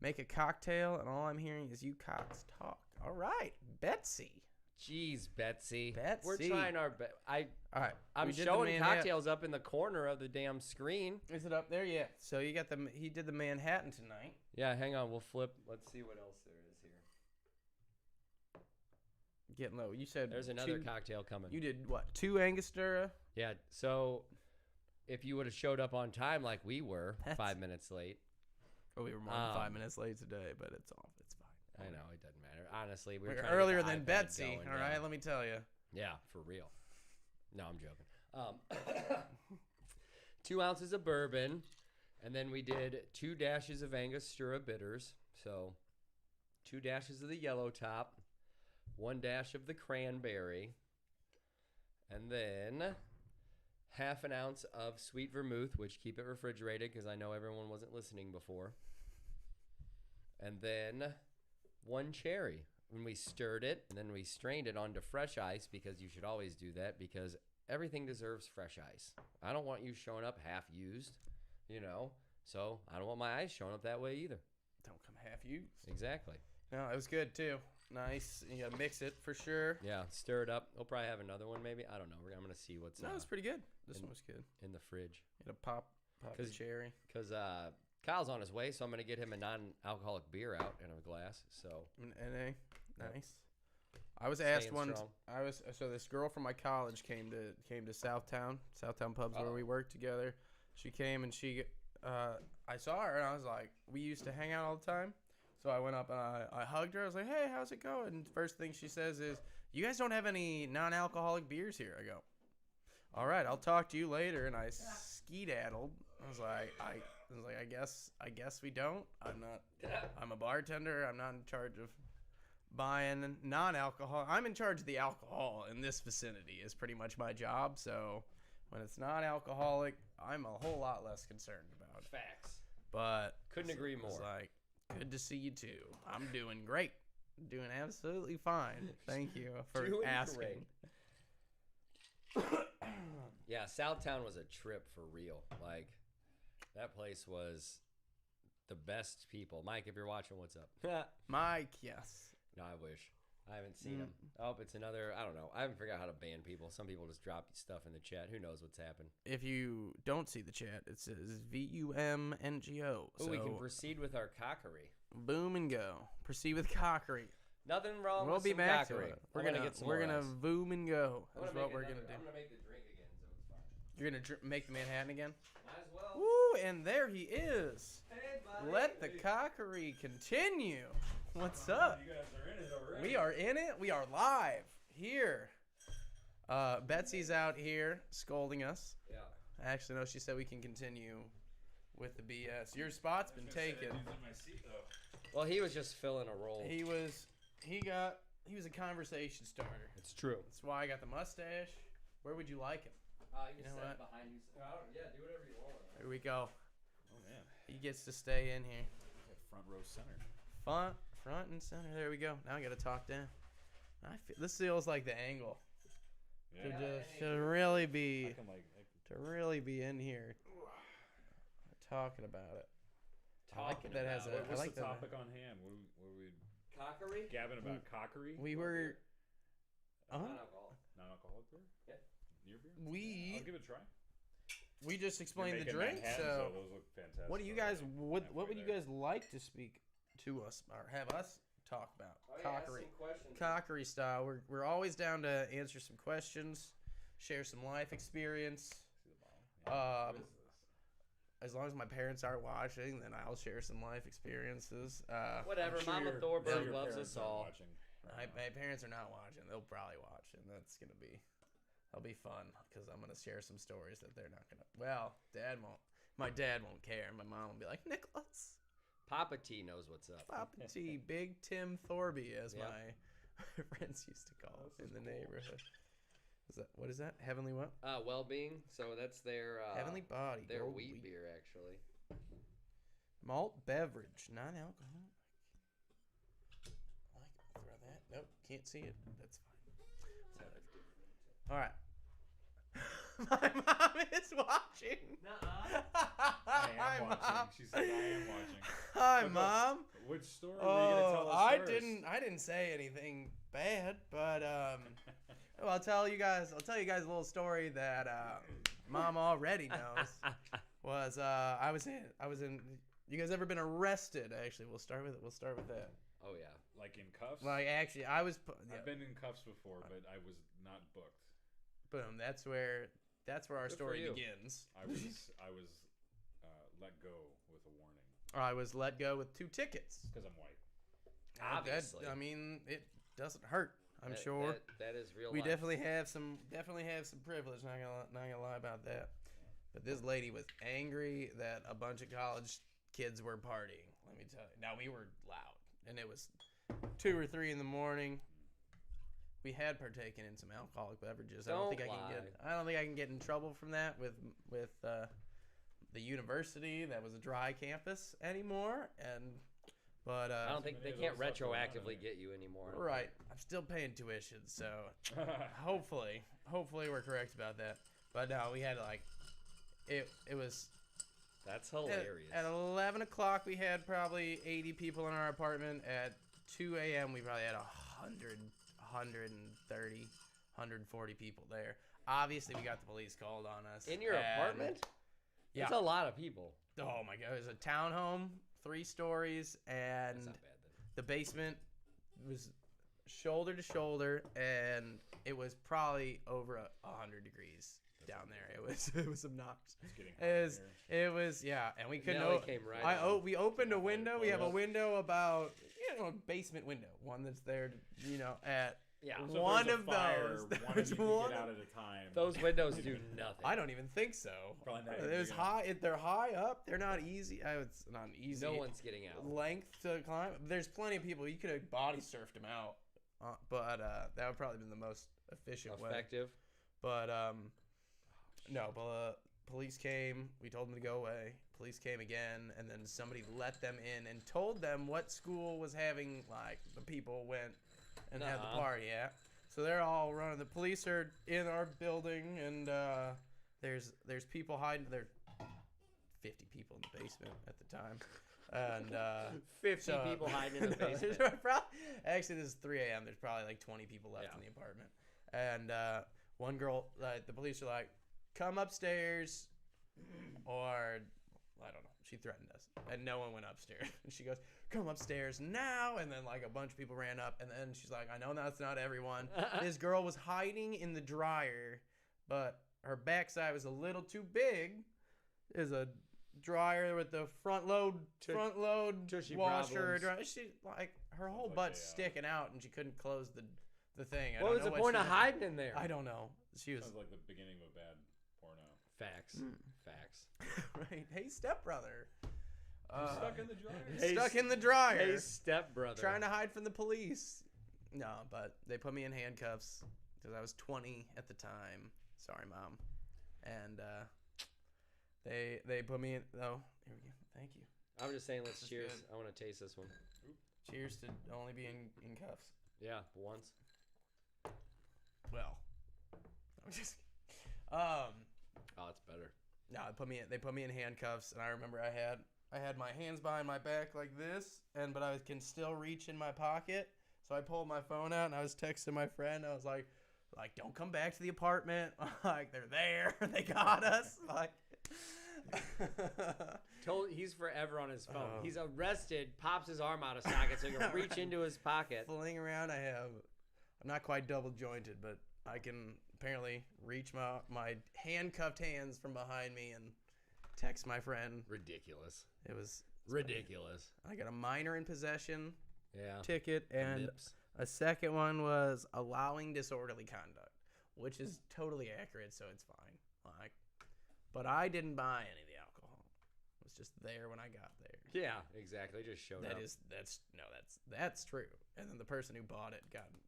make a cocktail, and all I'm hearing is you cocks talk. All right, Betsy. Jeez, Betsy. Betsy. We're trying our best. All right. I'm showing cocktails up in the corner of the damn screen. Is it up there? Yeah. So you got he did the Manhattan tonight. Yeah, hang on. We'll flip. Let's see what else there is here. Getting low. You said there's another cocktail coming. You did what? 2 Angostura? Yeah. So if you would have showed up on time like we were, 5 minutes late. Well, we were more than 5 minutes late today, but it's off. It's fine. I know, it doesn't matter. Honestly, we're earlier than Betsy. All right, let me tell you. Yeah, for real. No, I'm joking. 2 ounces of bourbon, and then we did 2 dashes of Angostura bitters. So 2 dashes of the yellow top, 1 dash of the cranberry, and then half an ounce of sweet vermouth, which keep it refrigerated because I know everyone wasn't listening before. And then 1 cherry. When we stirred it, and then we strained it onto fresh ice because you should always do that because everything deserves fresh ice. I don't want you showing up half used, so I don't want my ice showing up that way either. Don't come half used. Exactly. No, it was good too. Nice. You gotta mix it for sure. Yeah, stir it up. We'll probably have another one maybe. I don't know. I'm going to see what's No, it's pretty good. This one was good. In the fridge. Get a pop the cherry. Because Kyle's on his way, so I'm going to get him a non-alcoholic beer out in a glass. So NA. Nice. I was asked once. So this girl from my college came to Southtown Pubs where we worked together. She came and I saw her and I was like, we used to hang out all the time. So I went up and I hugged her. I was like, hey, how's it going? And first thing she says is, you guys don't have any non-alcoholic beers here. I go, all right, I'll talk to you later. And I skedaddled. I was like, I guess we don't. I'm a bartender. I'm not in charge of buying non-alcohol. I'm in charge of the alcohol in this vicinity is pretty much my job. So when it's not alcoholic, I'm a whole lot less concerned about it. Facts. But couldn't agree more. It's like, good to see you too. I'm doing great. Doing absolutely fine. Thank you for asking. Yeah, Southtown was a trip for real. Like, that place was the best people. Mike, if you're watching, what's up? Mike, yes. No, I wish. I haven't seen him. Oh, it's another, I don't know. I haven't figured out how to ban people. Some people just drop stuff in the chat. Who knows what's happened? If you don't see the chat, it says VUMNGO. Oh, so we can proceed with our cockery. Boom and go. Proceed with cockery. Nothing wrong with some back cockery. To it. We're going to get some We're going to boom and go. That's what we're going to do. I'm going to make the drink again, so it's fine. You're going to make the Manhattan again? Might as well. Woo, and there he is. Hey, buddy. Let the cockery continue. What's up? You guys are in it already. We are in it. We are live here. Betsy's out here scolding us. Yeah. Actually, no, she said we can continue with the BS. Your spot's been taken. He's in my seat, though. Well, he was just filling a role. He was a conversation starter. It's true. That's why I got the mustache. Where would you like him? You know sit what? behind you. Yeah, do whatever you want. Here we go. Oh, man. He gets to stay in here. Front row center. Front and center. There we go. Now I got to talk down. This feels like the angle. Yeah. To really be I can, really be in here talking about it. I like it. That has a. What's I like the that. topic on hand? What are we Cockery? gabbing about? Cockery? We were. Non-alcoholic. Non-alcoholic beer? Yeah. Your beer? I'll give it a try. We just explained You're the making drink. Manhattan, So those look fantastic. what do you guys? What would you guys like to speak to us or have us talk about? Cockery. Cockery style. We're always down to answer some questions, share some life experience. As long as my parents aren't watching, then I'll share some life experiences. Whatever. Mama Thorberg loves us all. My parents are not watching. They'll probably watch, and that'll be fun because I'm gonna share some stories that they're not gonna. Well, Dad won't. My dad won't care. My mom will be like, Nicholas. Papa T knows what's up. Papa T, Big Tim Thorby, as Yep. my friends used to call him in the neighborhood. What is that? Heavenly what? Well-being. So that's their Heavenly Body. Their Gold wheat beer, actually. Malt beverage, non-alcoholic. I can throw that. Nope, can't see it. That's fine. All right. My mom is watching. I am watching. She said I am watching. Hi, Mom. Which story were you going to tell us first? I didn't say anything bad, but well, I'll tell you guys a little story that Mom already knows. I was in. You guys ever been arrested? Actually, we'll start with that. Oh yeah. Like in cuffs? Like actually, I was. I've been in cuffs before, but I was not booked. Boom. That's where our story begins. I was let go with a warning. Or I was let go with 2 tickets. Because I'm white. Obviously. I mean, it doesn't hurt. I'm sure. That is real. We life. definitely have some privilege. Not gonna lie about that. But this lady was angry that a bunch of college kids were partying. Let me tell you. Now we were loud, and it was 2 or 3 in the morning. We had partaken in some alcoholic beverages. I don't think I can get in trouble from that with the university. That was a dry campus anymore, but I don't think they can't retroactively get you anymore. Right. I'm still paying tuition, so hopefully we're correct about that. But no, we had it was. That's hilarious. At 11 o'clock, we had probably 80 people in our apartment. At 2 a.m., we probably had 100, 130, 140 people there. Obviously, we got the police called on us. In your apartment? Yeah. That's a lot of people. Oh, my God. It was a townhome, 3 stories, and That's not bad, then. the basement was shoulder to shoulder, and it was probably over 100 degrees. down there. It was obnoxious. It's getting hot It was yeah, and we couldn't. Nelly came right on. We opened a window. We have a Up. window about basement window, one that's there, at. Yeah. So One there's a of fire, those. one of There's you can one. get out at a time. Those windows do nothing. I don't even think so. Probably not It even was big high. They're high up. They're not easy. It's not an easy. No one's getting out. Length to climb. There's plenty of people. You could have body surfed them out, but that would probably been the most efficient way. Effective. But no. But police came. We told them to go away. Police came again, and then somebody let them in and told them what school was having. Like the people went and had the party. Yeah. So they're all running. The police are in our building, and there's people hiding. There are 50 people in the basement at the time, and 50 people hiding in the basement. Actually, this is 3 a.m. There's probably like 20 people left in the apartment, and one girl, the police are like, "Come upstairs," or I don't know. She threatened us, and no one went upstairs. And she goes, "Come upstairs now!" And then like a bunch of people ran up, and then she's like, "I know that's not everyone." This girl was hiding in the dryer, but her backside was a little too big. There's a dryer with the front load Tushy washer. problems. She like her whole like butt's a, sticking out, and she couldn't close the thing. I What don't was know the point she of was- hiding in there? I don't know. She was Sounds like the beginning of a bad porno. Facts. Facts. right. Hey, stepbrother. Stuck in the dryer. Hey, Stuck in the dryer. Hey, stepbrother. Trying to hide from the police. No, but they put me in handcuffs because I was 20 at the time. Sorry, Mom. And they put me in. Oh, here we go. Thank you. I'm just saying, let's This is cheers. good. I want to taste this one. Cheers to only being in cuffs. Yeah, once. Well, I'm just. Oh, it's better. No, they put me in handcuffs, and I remember I had my hands behind my back like this, but I can still reach in my pocket. So I pulled my phone out, and I was texting my friend. I was like, don't come back to the apartment. Like, they're there. They got us. Like, He's forever on his phone. He's arrested, pops his arm out of socket so he can reach into his pocket. fooling around. I'm not quite double jointed, but I can apparently reach my handcuffed hands from behind me and text my friend. Ridiculous. It was Ridiculous. I got a minor in possession Yeah. ticket, and Nips. a second one was allowing disorderly conduct, which is totally accurate, so it's fine. Like, but I didn't buy any of the alcohol. It was just there when I got there. Yeah, exactly. Just showed up. That's true. And then the person who bought it got in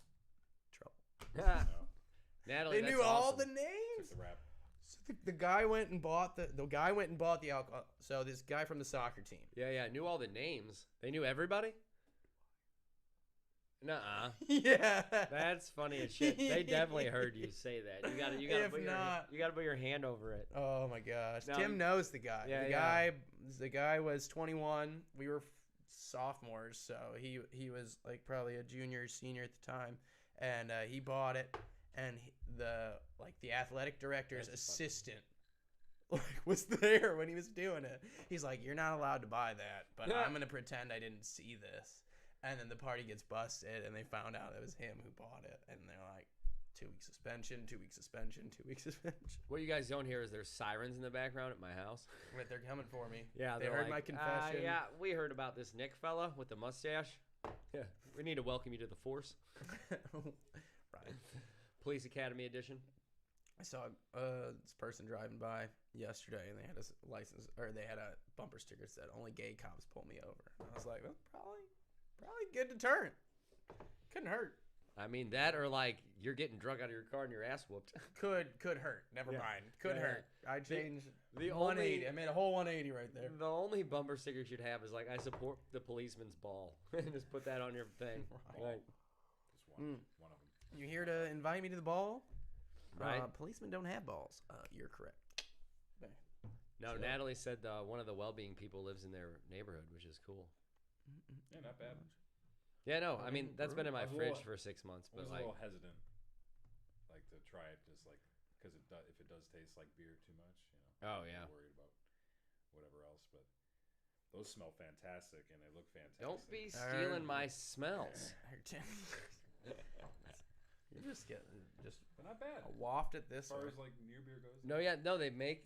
trouble. No. Natalie, They that's knew all awesome. the names. Took the rap. So the guy went and bought the alcohol. So this guy from the soccer team. Yeah, knew all the names. They knew everybody? Nuh-uh. Yeah. That's funny as shit. They definitely heard you say that. You gotta If put not- you gotta put your hand over it. Oh my gosh. No, Tim knows the guy. Yeah, The guy was 21. We were sophomores, so he was like probably a junior, senior at the time, and he bought it. And the athletic director's That's assistant was there when he was doing it. He's like, "You're not allowed to buy that, but I'm gonna pretend I didn't see this." And then the party gets busted, and they found out it was him who bought it, and they're like, 2 week suspension, 2 week suspension, 2 week suspension. What you guys don't hear is there's sirens in the background at my house. But they're coming for me. Yeah, they they're heard like, my confession. Yeah, we heard about this Nick fella with the mustache. Yeah, we need to welcome you to the force. Right. Police Academy edition. I saw this person driving by yesterday, and they had a license, or they had a bumper sticker that said, "Only gay cops pull me over." And I was like, "Well, probably good deterrent. Couldn't hurt. I mean that, or like you're getting drunk out of your car and your ass whooped. Could hurt. Never mind. Could Yeah, hurt. I changed the 180. only- I made a whole 180 right there. The only bumper sticker you should have is like, "I support the policeman's ball," and just put that on your thing. Right. Like, Just one of them. You here to invite me to the ball? Right. Policemen don't have balls. You're correct. no, So- Natalie said one of the well-being people lives in their neighborhood, which is cool. Yeah, not bad. Yeah, no, I mean that's been in my I was a fridge little- for 6 months, I but was a like, little hesitant, like to try it, just like because if it does taste like beer too much, oh yeah, I'm worried about whatever else. But those smell fantastic and they look fantastic. don't be stealing my smells. You're just getting But not bad. a waft at this As far one. as like near beer goes. No, they make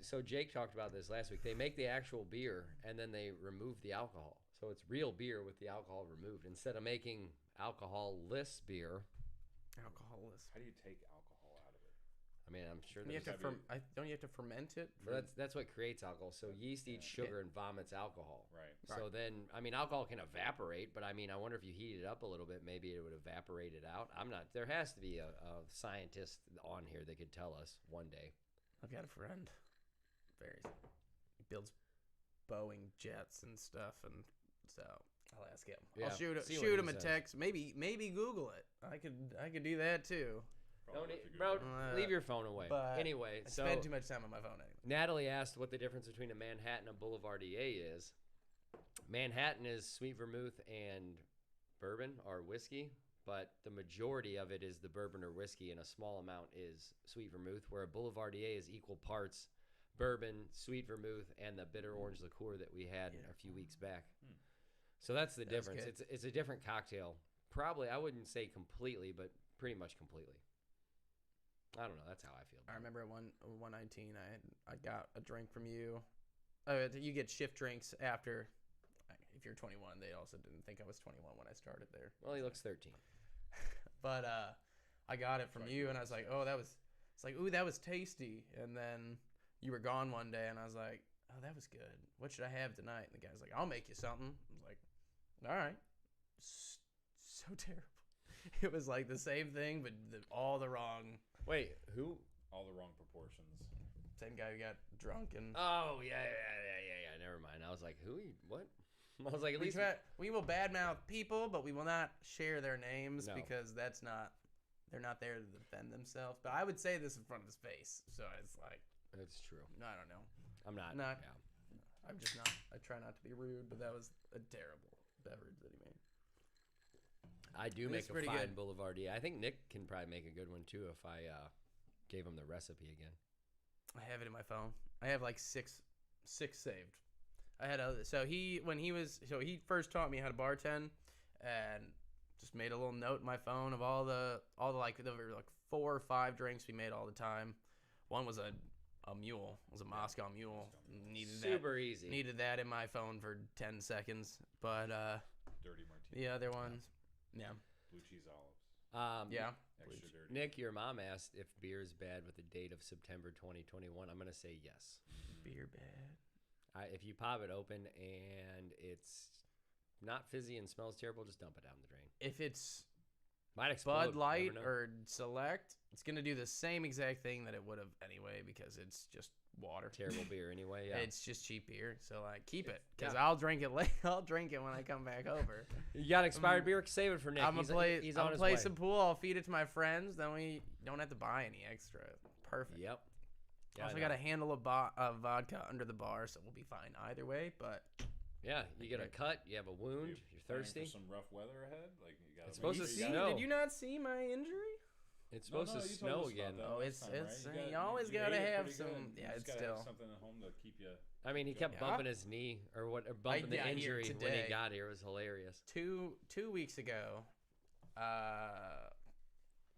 so Jake talked about this last week. They make the actual beer and then they remove the alcohol. So it's real beer with the alcohol removed instead of making alcohol-less beer. Alcoholless. How do you take alcohol out of it? I mean, I'm sure You have there's to don't you have to ferment it? but that's what creates alcohol. So yeast eats Yeah. sugar and vomits alcohol. Right. So then, I mean, alcohol can evaporate, but I mean, I wonder if you heat it up a little bit, maybe it would evaporate it out. I'm not. There has to be a scientist on here that could tell us one day. I've got a friend. He builds Boeing jets and stuff, and so I'll ask him. Yeah, I'll shoot see what shoot he him a says. text. Maybe Google it. I could do that too. Probably Don't if you bro, Google leave your phone away. but Anyway, I so spend too much time on my phone anyway. Natalie asked what the difference between a Manhattan and a Boulevardier is. Manhattan is sweet vermouth and bourbon or whiskey, but the majority of it is the bourbon or whiskey, and a small amount is sweet vermouth, where a Boulevardier is equal parts bourbon, sweet vermouth, and the bitter orange liqueur that we had a few weeks back. So that's the difference. good. It's a different cocktail. Probably, I wouldn't say completely, but pretty much completely. I don't know. That's how I feel. I remember at 119, I got a drink from you. You get shift drinks after. If you're 21, they also didn't think I was 21 when I started there. Well, he looks 13. But I got it from you, and I was like, oh, it's like, ooh, that was tasty. And then you were gone one day, and I was like, oh, that was good. What should I have tonight? And the guy's like, I'll make you something. I was like, all right. So terrible. It was like the same thing, but all the wrong. Wait, who? all the wrong proportions. Same guy who got drunk and. Oh, yeah. Never mind. I was like, who? What? I was like, at least. We will badmouth people, but we will not share their names No. because they're not there to defend themselves. But I would say this in front of his face, so it's like, It's true. I don't know. I'm not. Not- Yeah. I'm just not. I try not to be rude, but that was a terrible beverage that he made. I do It make is a pretty fine good. Boulevardier. I think Nick can probably make a good one too if I gave him the recipe again. I have it in my phone. I have like six saved. I had other. So he first taught me how to bartend, and just made a little note in my phone of all the like there were like 4 or 5 drinks we made all the time. One was a mule. It was a Moscow mule. Super easy. Needed that in my phone for 10 seconds. But Dirty martini. the other ones, yeah, Blue cheese olives. yeah. Extra dirty. Nick, your mom asked if beer is bad with the date of September 2021. I'm gonna say yes. Beer bad. If you pop it open and it's not fizzy and smells terrible, just dump it down the drain. If it's Might explode. Bud Light Never know. or Select, it's gonna do the same exact thing that it would have anyway because it's just water. terrible beer anyway. Yeah. It's just cheap beer, so like keep it because yeah. I'll drink it late. I'll drink it when I come back over. You got expired beer? Save it for Nick. I'm gonna play. He's I'm on gonna his play way. some pool. I'll feed it to my friends. Then we don't have to buy any extra. Perfect. Yep. Yeah, Also I got know. a handle of vodka under the bar, so we'll be fine either way. But Yeah, you get a cut, you have a wound, you're Planning thirsty. For some rough weather ahead, like you got. It's supposed to See, snow. did you not see my injury? It's supposed to snow again. Oh, it's you always gotta have some. Yeah, it's still. have something at home to keep you. I mean, he kept Yeah. bumping his knee or bumping the yeah, here injury when today. he got here. It was hilarious. 2 weeks ago.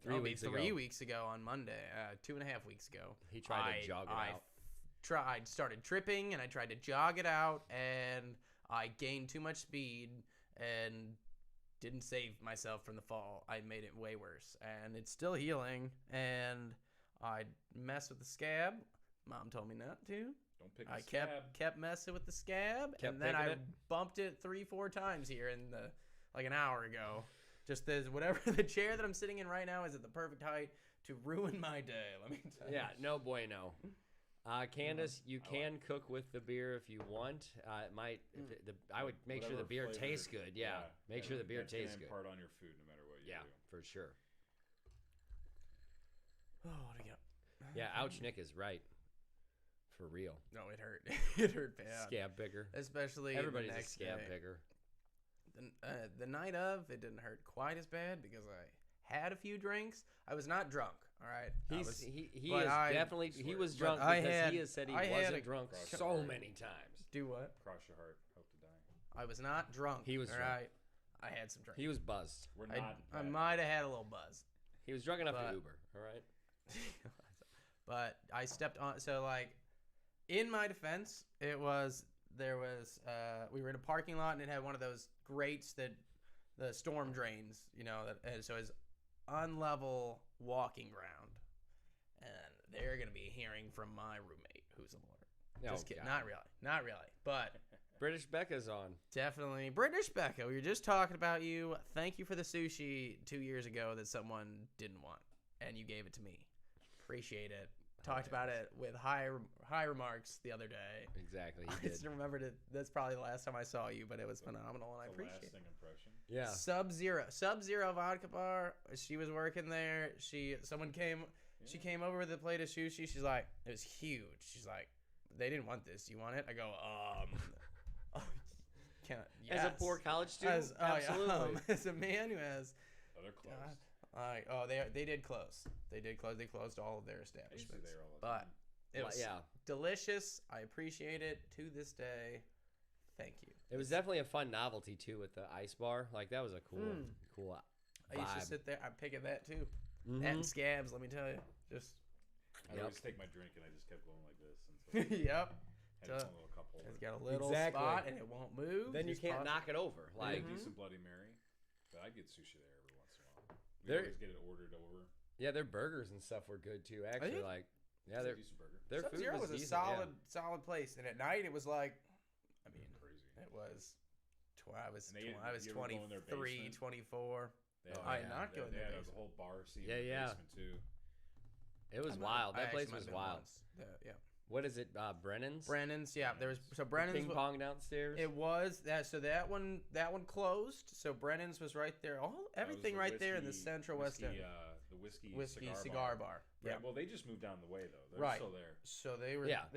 3 weeks ago. 3 weeks ago on Monday. 2.5 weeks ago. He tried to jog it out. I started tripping and I tried to jog it out and I gained too much speed and didn't save myself from the fall. I made it way worse and it's still healing and I messed with the scab. Mom told me not to. Don't pick. I a scab. kept messing with the scab Kept and then picking I it? bumped it 3-4 times here in the like an hour ago. Just as whatever the chair that I'm sitting in right now is at the perfect height to ruin my day. Let me tell you. Yeah, no bueno. Candace, you can cook with the beer if you want. It might. I would make sure the Whatever beer flavor- tastes good. Yeah, make sure the beer that can tastes good. impart on your food no matter what you Yeah, do. for sure. Oh, what do you got? Yeah, ouch, Nick is right. For real. No, it hurt. It hurt bad. Scab picker. Especially Everybody's the a next scab day. picker. The night of, it didn't hurt quite as bad because I had a few drinks. I I was not drunk. All right. He but is I definitely he was but drunk I because had- he has said he I had wasn't a drunk cross so heart. many times. do what? Cross your heart, hope to die. I was not drunk. He was all drunk. right. I had some drinks. He was buzzed. We're I not. I bad. might have had a little buzz. He was drunk enough to Uber. All right. But I stepped on. So like, in my defense, we were in a parking lot and it had one of those grates that the storm drains. You know and so it's unlevel walking ground, and they're gonna be hearing from my roommate who's a lawyer. Just kidding. God. Not really. But British Becca's on. definitely British Becca. We were just talking about you. Thank you for the sushi 2 years ago that someone didn't want, and you gave it to me. Appreciate it. Talked about it with high remarks the other day. Exactly. I just remembered it. That's probably the last time I saw you, but it was phenomenal, and I appreciate it. Lasting impression. Yeah. Sub-Zero vodka bar. She was working there. Someone came. Yeah. She came over with a plate of sushi. She's like, it was huge. She's like, they didn't want this. You want it? I go, yes. As a poor college student, absolutely. As a man who has. Oh, they're closed. They did close. They closed all of their establishments. There all the but time. it was delicious. I appreciate it to this day. Thank you. It was definitely a fun novelty too with the ice bar. Like that was a cool vibe. I used to sit there. I'm picking that too. That and Scabs. Let me tell you. I always take my drink and I just kept going like this. Until yep. Had a little cup holder. It's got a little spot and it won't move. Then you can't knock it over. Like a decent Bloody Mary. But I get sushi there every once in a while. We always get it ordered over. Yeah, their burgers and stuff were good too. Actually, they're decent burger. Their food Sub-Zero was a decent, solid place. And at night it was like, crazy. It was. I was you 23, 24. I did not go in there. They had a whole bar scene in the basement too. It was wild. That place was wild. Yeah. What is it? Brennan's? Brennan's, yeah. There was Brennan's ping pong downstairs. It was that. So that one closed. So Brennan's was right there. Everything right there in the Central West End. The whiskey cigar bar. Yeah. Well, they just moved down the way though. They're still there. So they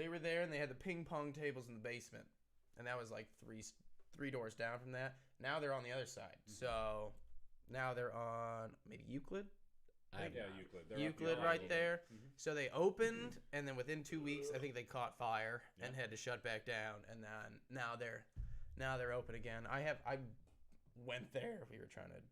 were there, and they had the ping pong tables in the basement, and that was like three doors down from that. Now they're on the other side. So now they're on maybe Euclid. Euclid. Euclid right there. Mm-hmm. So they opened, and then within 2 weeks, I think they caught fire and had to shut back down. And then now they're open again. I went there. We were trying to.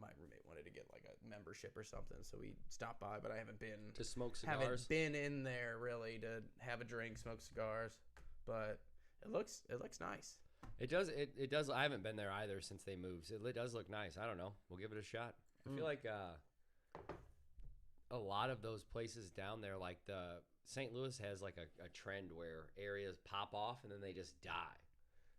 My roommate wanted to get like a membership or something, so we stopped by. But I haven't been to smoke cigars. Haven't been in there really to have a drink, smoke cigars. But it looks nice. It does. It does. I haven't been there either since they moved. It does look nice. I don't know. We'll give it a shot. I feel like a lot of those places down there, like the St. Louis has like a trend where areas pop off and then they just die.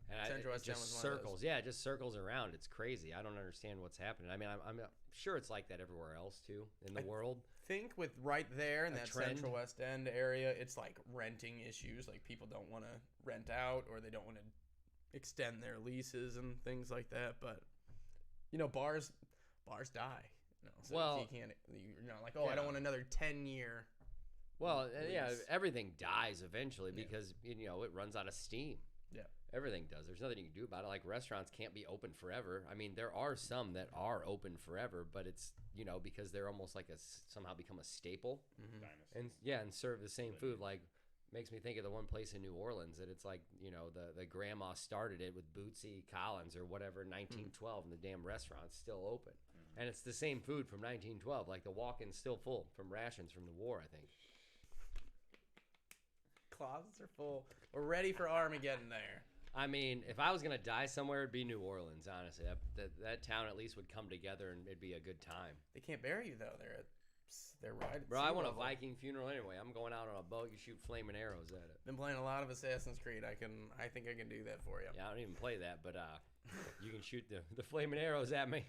And Central West End was circles. one of those. Yeah, it just circles around. It's crazy. I don't understand what's happening. I mean, I'm sure it's like that everywhere else too in the world. I think with right there in that trend. Central West End area, it's like renting issues. Like people don't want to rent out or they don't want to extend their leases and things like that. But bars die. So you can't. You're not like, I don't want another 10-year. Well, everything dies eventually because it runs out of steam. Yeah, everything does. There's nothing you can do about it. Like restaurants can't be open forever. I mean, there are some that are open forever, but it's because they're almost like somehow become a staple, and serve the same food. Like makes me think of the one place in New Orleans that it's like the grandma started it with Bootsy Collins or whatever in 1912, and the damn restaurant's still open. And it's the same food from 1912. Like the walk-in's still full from rations from the war, I think. Closets are full. We're ready for Armageddon there. I mean, if I was going to die somewhere, it'd be New Orleans, honestly. That town at least would come together and it'd be a good time. They can't bury you, though. They're right. Bro, I want a Viking funeral anyway. I'm going out on a boat. You shoot flaming arrows at it. Been playing a lot of Assassin's Creed. I think I can do that for you. Yeah, I don't even play that, but you can shoot the flaming arrows at me.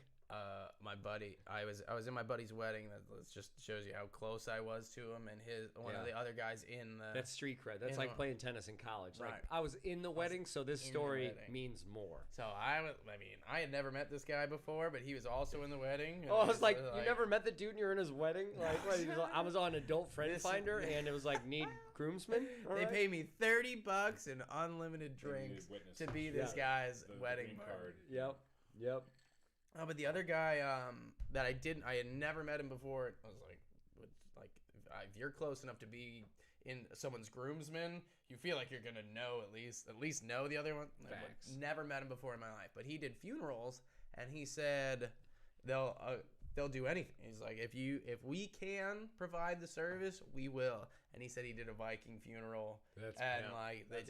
My buddy, I was in my buddy's wedding. That just shows you how close I was to him, and one of the other guys in the. That's street cred. That's like playing tennis in college. Right. Like I was in the wedding, so this story means more. So I had never met this guy before, but he was also in the wedding. Oh, I was like, you never met the dude and you're in his wedding? Like, what, I was on Adult Friend Finder, and it was like, need groomsmen? They pay me $30 and unlimited drinks to be this guy's wedding card. Yep. Oh, but the other guy that I had never met him before. I was like, if you're close enough to be in someone's groomsman, you feel like you're gonna know at least know the other one. Never met him before in my life, but he did funerals, and he said they'll they'll do anything. He's like, if we can provide the service, we will. And he said he did a Viking funeral, That's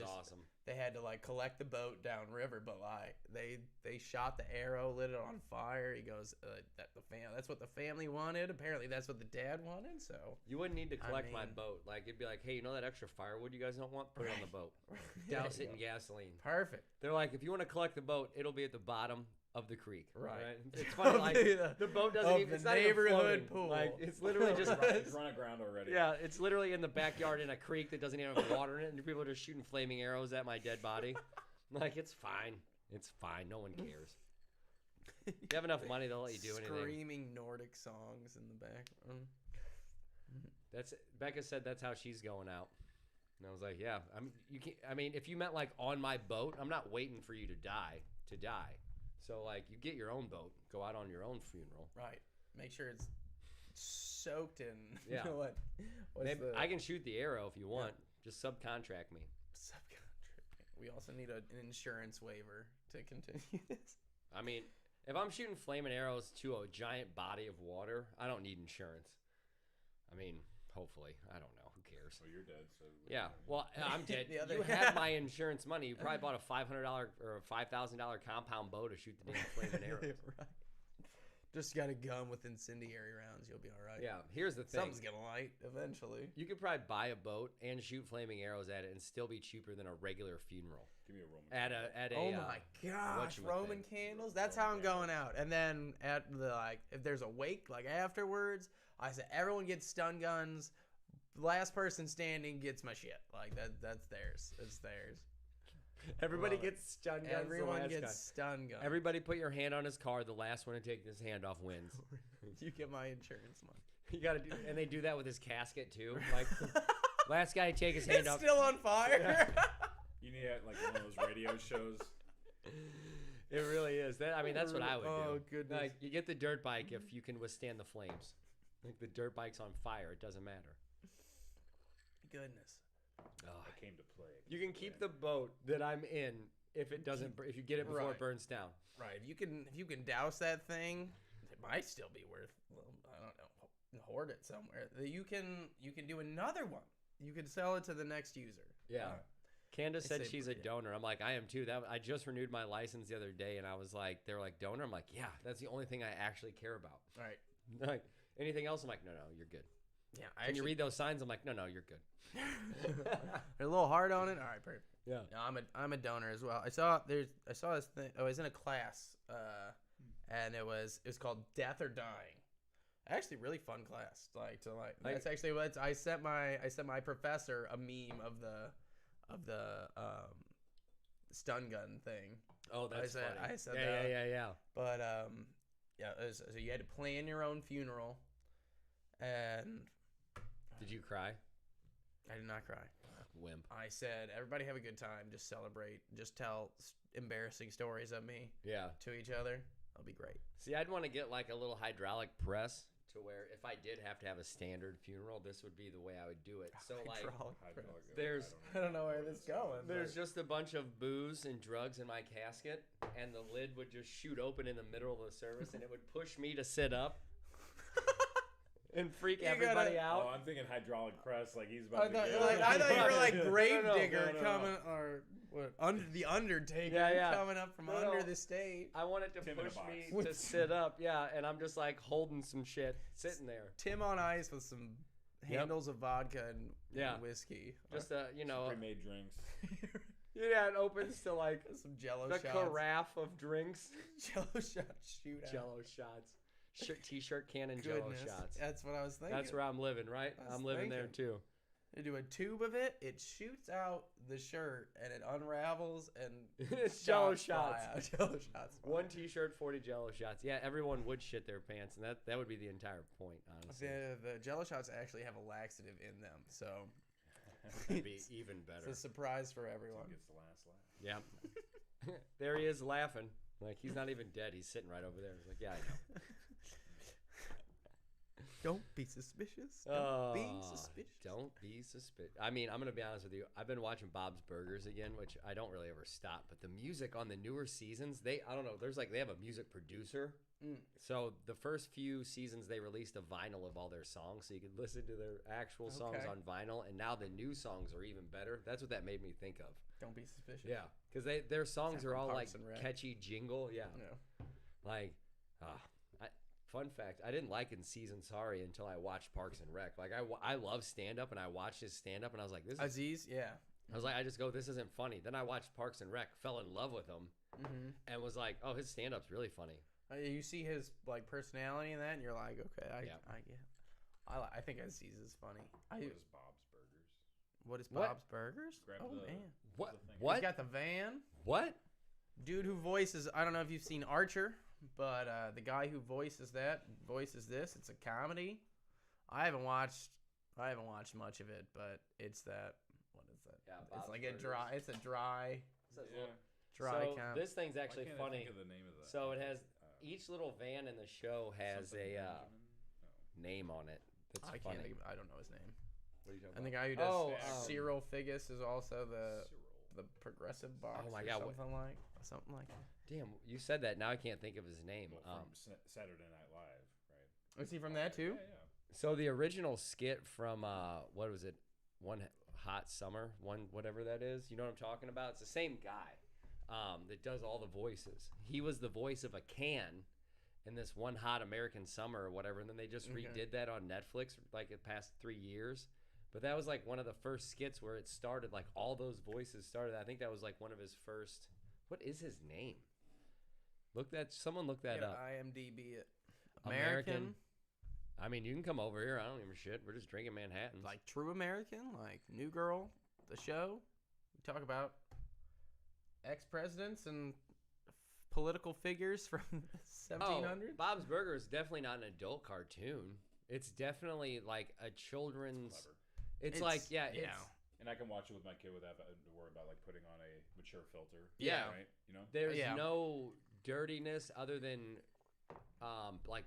awesome. They had to like collect the boat downriver, but like they shot the arrow, lit it on fire. He goes, that's what the family wanted. Apparently, that's what the dad wanted. So you wouldn't need to collect my boat. Like it'd be like, hey, you know that extra firewood you guys don't want? Put it on the boat. Douse it in gasoline. Perfect. They're like, if you want to collect the boat, it'll be at the bottom of the creek. Right. It's funny, like the boat doesn't even. It's not neighborhood pool. Like it's literally just it's run aground already. Yeah, it's literally in the backyard in a creek that doesn't even have water in it, and people are just shooting flaming arrows at my dead body. Like it's fine. It's fine. No one cares. If you have enough money, they'll let you do anything. Screaming Nordic songs in the background. That's Becca said that's how she's going out. And I was like, yeah. I mean, if you meant like on my boat, I'm not waiting for you to die. So like, you get your own boat, go out on your own funeral. Right. Make sure it's soaked in. Yeah. You know what? I can shoot the arrow if you want. Yeah. Just subcontract me. We also need an insurance waiver to continue this. I mean, if I'm shooting flaming arrows to a giant body of water, I don't need insurance. I mean, hopefully. I don't know. Who cares? Well, you're dead, so... Yeah. Well, I'm dead. You have my insurance money. You probably bought a $500 or a $5,000 compound bow to shoot the damn flaming arrows. Right. Just got a gun with incendiary rounds. You'll be all right. Yeah. Here's the thing. Something's going to light eventually. You could probably buy a boat and shoot flaming arrows at it and still be cheaper than a regular funeral. Give me a Roman Oh my gosh. Roman candles? That's how I'm going out. And then at the, like, if there's a wake, like afterwards, I said everyone gets stun guns. Last person standing gets my shit. Like that's theirs. It's theirs. Everybody gets stun guns. Everyone gets stun guns. Everybody put your hand on his card. The last one to take his hand off wins. You get my insurance money. You gotta do, and they do that with his casket too. Like last guy to take his hand off. It's still on fire. Yeah. You need like one of those radio shows. It really is. That's what I would do. Oh goodness! Like you get the dirt bike if you can withstand the flames. Like the dirt bike's on fire. It doesn't matter. Goodness. I came to play. You can keep the boat that I'm in if it doesn't. If you get it before it burns down. Right. If you can douse that thing, it might still be worth. Well, I don't know. Hoard it somewhere. You can do another one. You can sell it to the next user. Yeah. Candace said she's a donor. I'm like, I am too. I just renewed my license the other day, and I was like, they were like, donor. I'm like, yeah, that's the only thing I actually care about. Right. Like anything else, I'm like, no, you're good. Yeah. Can you read those signs? I'm like, no, you're good. They're a little hard on it. All right, perfect. Yeah. No, I'm a donor as well. I saw this thing. I was in a class, and it was called Death or Dying. Actually, really fun class. That's actually what I sent my professor a meme of the stun gun thing. Oh, that's funny. I said that. Yeah. But so you had to plan your own funeral, and did you cry? I did not cry. Wimp. I said, everybody have a good time. Just celebrate. Just tell embarrassing stories of me. Yeah. To each other. That'll be great. See, I'd want to get like a little hydraulic press to where if I did have to have a standard funeral, this would be the way I would do it. So like, I don't know where this is going. There's just a bunch of booze and drugs in my casket, and the lid would just shoot open in the middle of the service, and it would push me to sit up. And freak everybody out. Oh, I'm thinking hydraulic press, like he's about I thought you were like Gravedigger coming, or what? The Undertaker coming up from under the stage. I wanted to push me to sit up, and I'm just like holding some shit, sitting there. Tim on ice with some handles of vodka and whiskey. Just pre-made drinks. Yeah, it opens to like some Jello the shots. carafe of drinks. Jello shots shootout. Jello shots. T-shirt can and Jello shots. That's what I was thinking. That's where I'm living, right? I'm living there too. They do a tube of it. It shoots out the shirt and it unravels and it's Jello shots. Jello shots. One T-shirt, 40 Jello shots. Yeah, everyone would shit their pants, and that would be the entire point, honestly. The Jello shots actually have a laxative in them, so it'd be even better. It's a surprise for everyone. Gets the last laugh. Yeah. There he is laughing. Like he's not even dead. He's sitting right over there. He's like, yeah, I know. Don't be suspicious. Don't be suspicious. Don't be suspicious. I mean, I'm going to be honest with you. I've been watching Bob's Burgers again, which I don't really ever stop. But the music on the newer seasons, I don't know. They have a music producer. So the first few seasons, they released a vinyl of all their songs. So you could listen to their actual songs on vinyl. And now the new songs are even better. That's what that made me think of. Don't be suspicious. Yeah. Because their songs are all like catchy jingle. Yeah. Like, fun fact, I didn't like Aziz Ansari until I watched Parks and Rec. Like, I love stand-up, and I watched his stand-up, and I was like, this is... Aziz, yeah. I was like, this isn't funny. Then I watched Parks and Rec, fell in love with him, and was like, oh, his stand-up's really funny. You see his, like, personality in that, and you're like, okay, I get it. I think Aziz is funny. What is Bob's Burgers? What is Bob's Burgers? Man. What? He's got the van. What? Dude who voices, I don't know if you've seen Archer, but the guy who voices this. It's a comedy. I haven't watched much of it, but it's that. What is that? Yeah, it's like Burgers. a dry. Dry. So this thing's actually funny. Think of the name of that. So it has each little van in the show has a name on it. That's I funny. can't think of, I don't know his name. What are you talking And the about? guy who does Cyril Figgis is also the progressive box. Oh my God, something like that. Damn, you said that. Now I can't think of his name. Well, from Saturday Night Live, right? Is he from that too? Yeah. So the original skit from what was it? One Hot Summer, whatever that is. You know what I'm talking about? It's the same guy that does all the voices. He was the voice of a can in this One Hot American Summer or whatever, and then they just redid that on Netflix like the past 3 years. But that was like one of the first skits where it started, like all those voices started. I think that was like one of his first. What is his name? Someone look that up. IMDb it. American. I mean, you can come over here. I don't give a shit. We're just drinking Manhattans. Like True American, like New Girl, the show. We talk about ex-presidents and political figures from the 1700s. Bob's Burgers is definitely not an adult cartoon. It's definitely like a children's. It's like, yeah. And I can watch it with my kid without having to worry about like putting on a mature filter. Yeah. Right? You know? There's no dirtiness other than like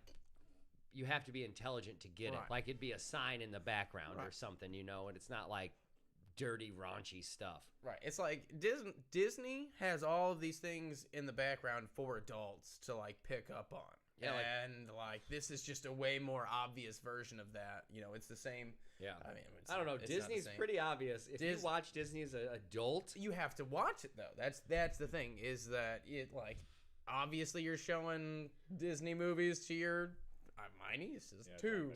you have to be intelligent to get it. Like it'd be a sign in the background or something, you know, and it's not like dirty, raunchy stuff. Right. It's like Disney has all of these things in the background for adults to like pick up on. Yeah, and like this is just a way more obvious version of that. You know, it's the same. Yeah, I mean, I don't know. Disney's pretty obvious. If you watch Disney as an adult, you have to watch it though. That's the thing is that it like obviously you're showing Disney movies to your my nieces too.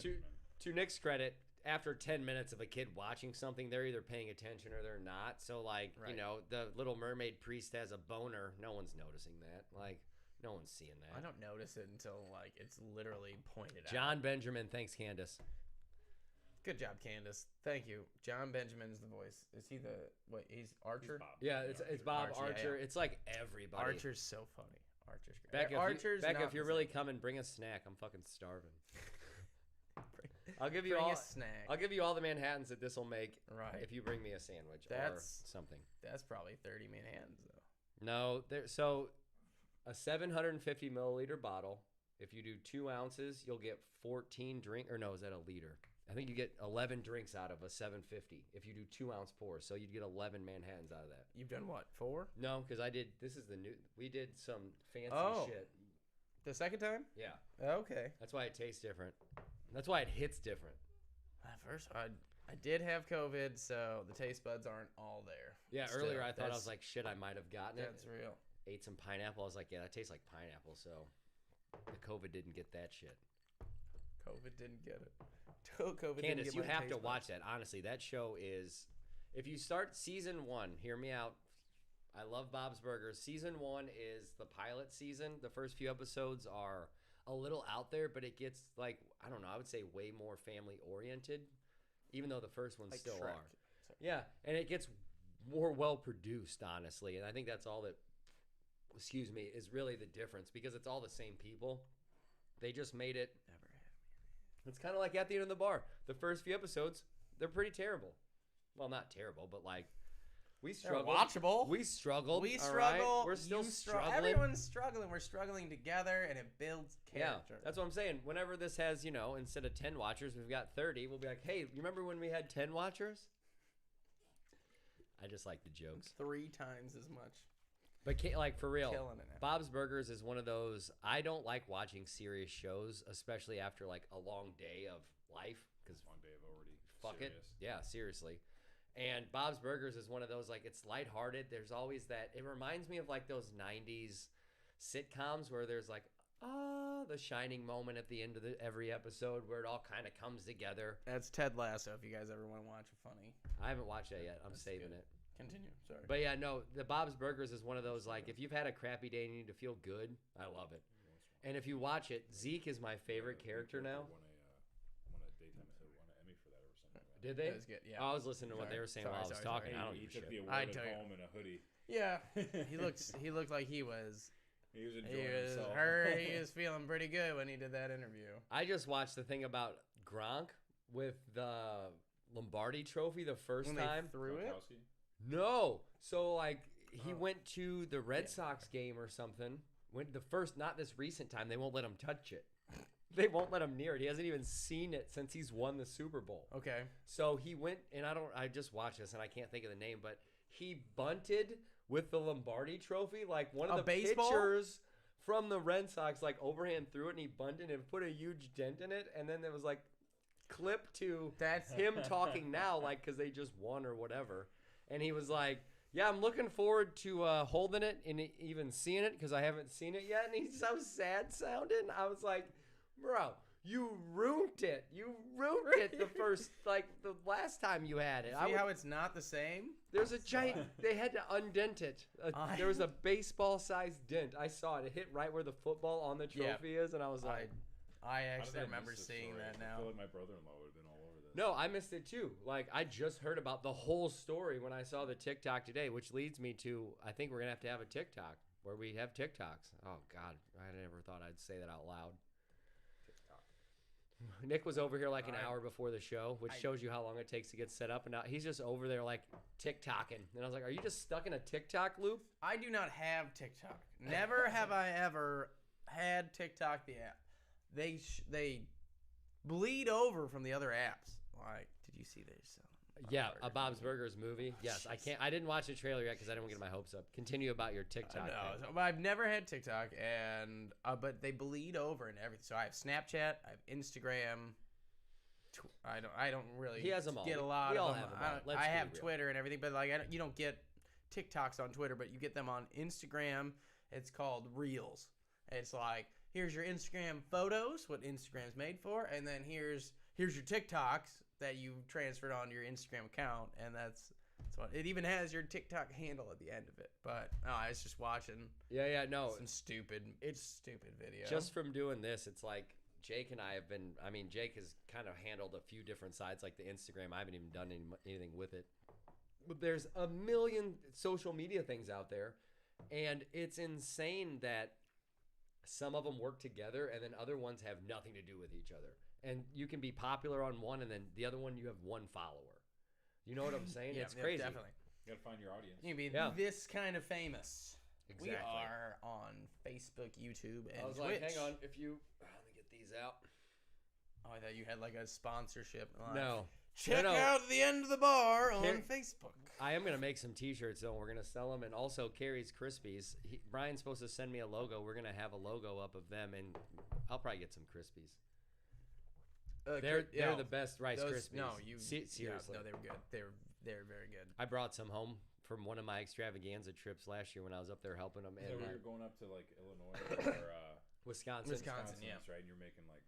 To Nick's credit, after 10 minutes of a kid watching something, they're either paying attention or they're not. So like you know, the Little Mermaid priest has a boner. No one's noticing that. Like. No one's seeing that. I don't notice it until like it's literally pointed out. John Benjamin, thanks Candace. Good job, Candace. Thank you. John Benjamin's the voice. Is he the he's Archer? Yeah, it's Bob Archer. Yeah. It's like everybody. Archer's so funny. Archer's great. Becca, if you're really coming, bring a snack. I'm fucking starving. I'll give you all a snack. I'll give you all the Manhattans that this will make. Right. If you bring me a sandwich or something. That's probably 30 Manhattans though. No, so. A 750 milliliter bottle. If you do 2 ounces, you'll get 14 drink. Or no, is that a liter? I think you get 11 drinks out of a 750 if you do 2 ounce pours. So you'd get 11 Manhattans out of that. You've done what? 4? No, because I did. This is the new. We did some fancy shit. The second time? Yeah. Okay. That's why it tastes different. That's why it hits different. At first, I did have COVID, so the taste buds aren't all there. Yeah. Earlier, I thought I was like, shit, I might have gotten it. That's real. Ate some pineapple. I was like, yeah, that tastes like pineapple. So the COVID didn't get that shit. COVID didn't get it. COVID Candace, didn't get you have to watch that. Honestly, that show is. If you start season 1, hear me out. I love Bob's Burgers. Season 1 is the pilot season. The first few episodes are a little out there, but it gets like I don't know. I would say way more family oriented, even though the first ones like still Shrek. Are. Yeah, and it gets more well produced, honestly, and I think that's all that. Excuse me, is really the difference because it's all the same people. They just made it. Never had me. It's kind of like At the End of the Bar. The first few episodes, they're pretty terrible. Well, not terrible, but like We struggled. Watchable. We struggled. We all struggle. right? We're still struggling. Everyone's struggling. We're struggling together, and it builds character. Yeah, that's what I'm saying. Whenever this has, instead of 10 watchers, we've got 30. We'll be like, hey, you remember when we had 10 watchers? I just like the jokes. 3 times as much. But like for real, Killing it. Bob's Burgers is one of those. I don't like watching serious shows, especially after like a long day of life. Because One day of already. fuck serious. it, yeah, seriously. And Bob's Burgers is one of those, like, it's lighthearted. There's always that. It reminds me of like those 90s sitcoms where there's like, the shining moment at the end of every episode where it all kind of comes together. That's Ted Lasso. If you guys ever want to watch a funny, I haven't watched that yet. I'm That's saving good. it. Continue. Sorry. But yeah, no, the Bob's Burgers is one of those, like, if you've had a crappy day and you need to feel good, I love it. And if you watch it, Zeke is my favorite character now. Won a daytime episode, won an Emmy for that or something. Like that. Did they? That was good. Yeah. I was listening to what they were saying while I was talking. I don't He give a took shit. the I award tell you. home in a hoodie. Yeah. He looked like he was. He was He enjoying was himself. He was feeling pretty good when he did that interview. I just watched the thing about Gronk with the Lombardi Trophy the first When time. they threw it. Gronkowski? No. So, like, he Oh. went to the Red Yeah. Sox game or something. Went the first, not this recent time. They won't let him touch it. They won't let him near it. He hasn't even seen it since he's won the Super Bowl. Okay. So he went, and I just watched this, and I can't think of the name, but he bunted with the Lombardi Trophy, like one of A the baseball? pitchers from the Red Sox, like overhand threw it, and he bunted and put a huge dent in it, and then there was like clip to That's him talking now, like because they just won or whatever, and he was like, "Yeah, I'm looking forward to holding it and even seeing it because I haven't seen it yet," and he's so sad sounding. I was like, "Bro, you ruined it. You ruined it the last time you had it." See how it's not the same? There's a giant. They had to undent it. There was a baseball-sized dent. I saw it. It hit right where the football on the trophy is, and I was like, I How did actually I remember miss this seeing story? that I now. feel like my brother-in-law would have been all over this. "No, I missed it too." Like I just heard about the whole story when I saw the TikTok today, which leads me to I think we're gonna have a TikTok where we have TikToks. Oh God, I never thought I'd say that out loud. Nick was over here like an hour before the show, which shows you how long it takes to get set up. And now he's just over there like TikToking. And I was like, "Are you just stuck in a TikTok loop?" I do not have TikTok. Never have I ever had TikTok, the app. They bleed over from the other apps. Like, did you see this? Yeah, a Bob's Burgers movie. Yes, I can't. I didn't watch the trailer yet because I didn't want to get my hopes up. Continue about your TikTok. No, thing. so I've never had TikTok, and but they bleed over and everything. So I have Snapchat, I have Instagram. I don't really. He has them all. Get a lot We of all them. have them all. Let's I be have real. Twitter and everything, but like you don't get TikToks on Twitter, but you get them on Instagram. It's called Reels. It's like, here's your Instagram photos, what Instagram's made for, and then here's your TikToks that you transferred onto your Instagram account, and that's what it even has your TikTok handle at the end of it. But I was just watching Yeah, no. some stupid video. Just from doing this, it's like Jake and I have been. I mean, Jake has kind of handled a few different sides, like the Instagram. I haven't even done anything with it. But there's a million social media things out there, and it's insane that some of them work together, and then other ones have nothing to do with each other. And you can be popular on one, and then the other one you have one follower. You know what I'm saying? yeah, It's crazy. definitely. You gotta find your audience. You can be Yeah. this kind of famous. Exactly. We are on Facebook, YouTube, and I was Twitch. like, hang on, if you let me get these out. Oh, I thought you had like a sponsorship. Like, No. Check No. out the end of the bar on Here- Facebook. I am gonna make some T-shirts though. We're gonna sell them, and also Carrie's Krispies. Brian's supposed to send me a logo. We're gonna have a logo up of them, and I'll probably get some Krispies. They're the best Rice Krispies. No, seriously. no, they were good. They're very good. I brought some home from one of my extravaganza trips last year when I was up there helping them. So And you're going up to like Illinois or Wisconsin. Wisconsin, yeah. that's right? And you're making like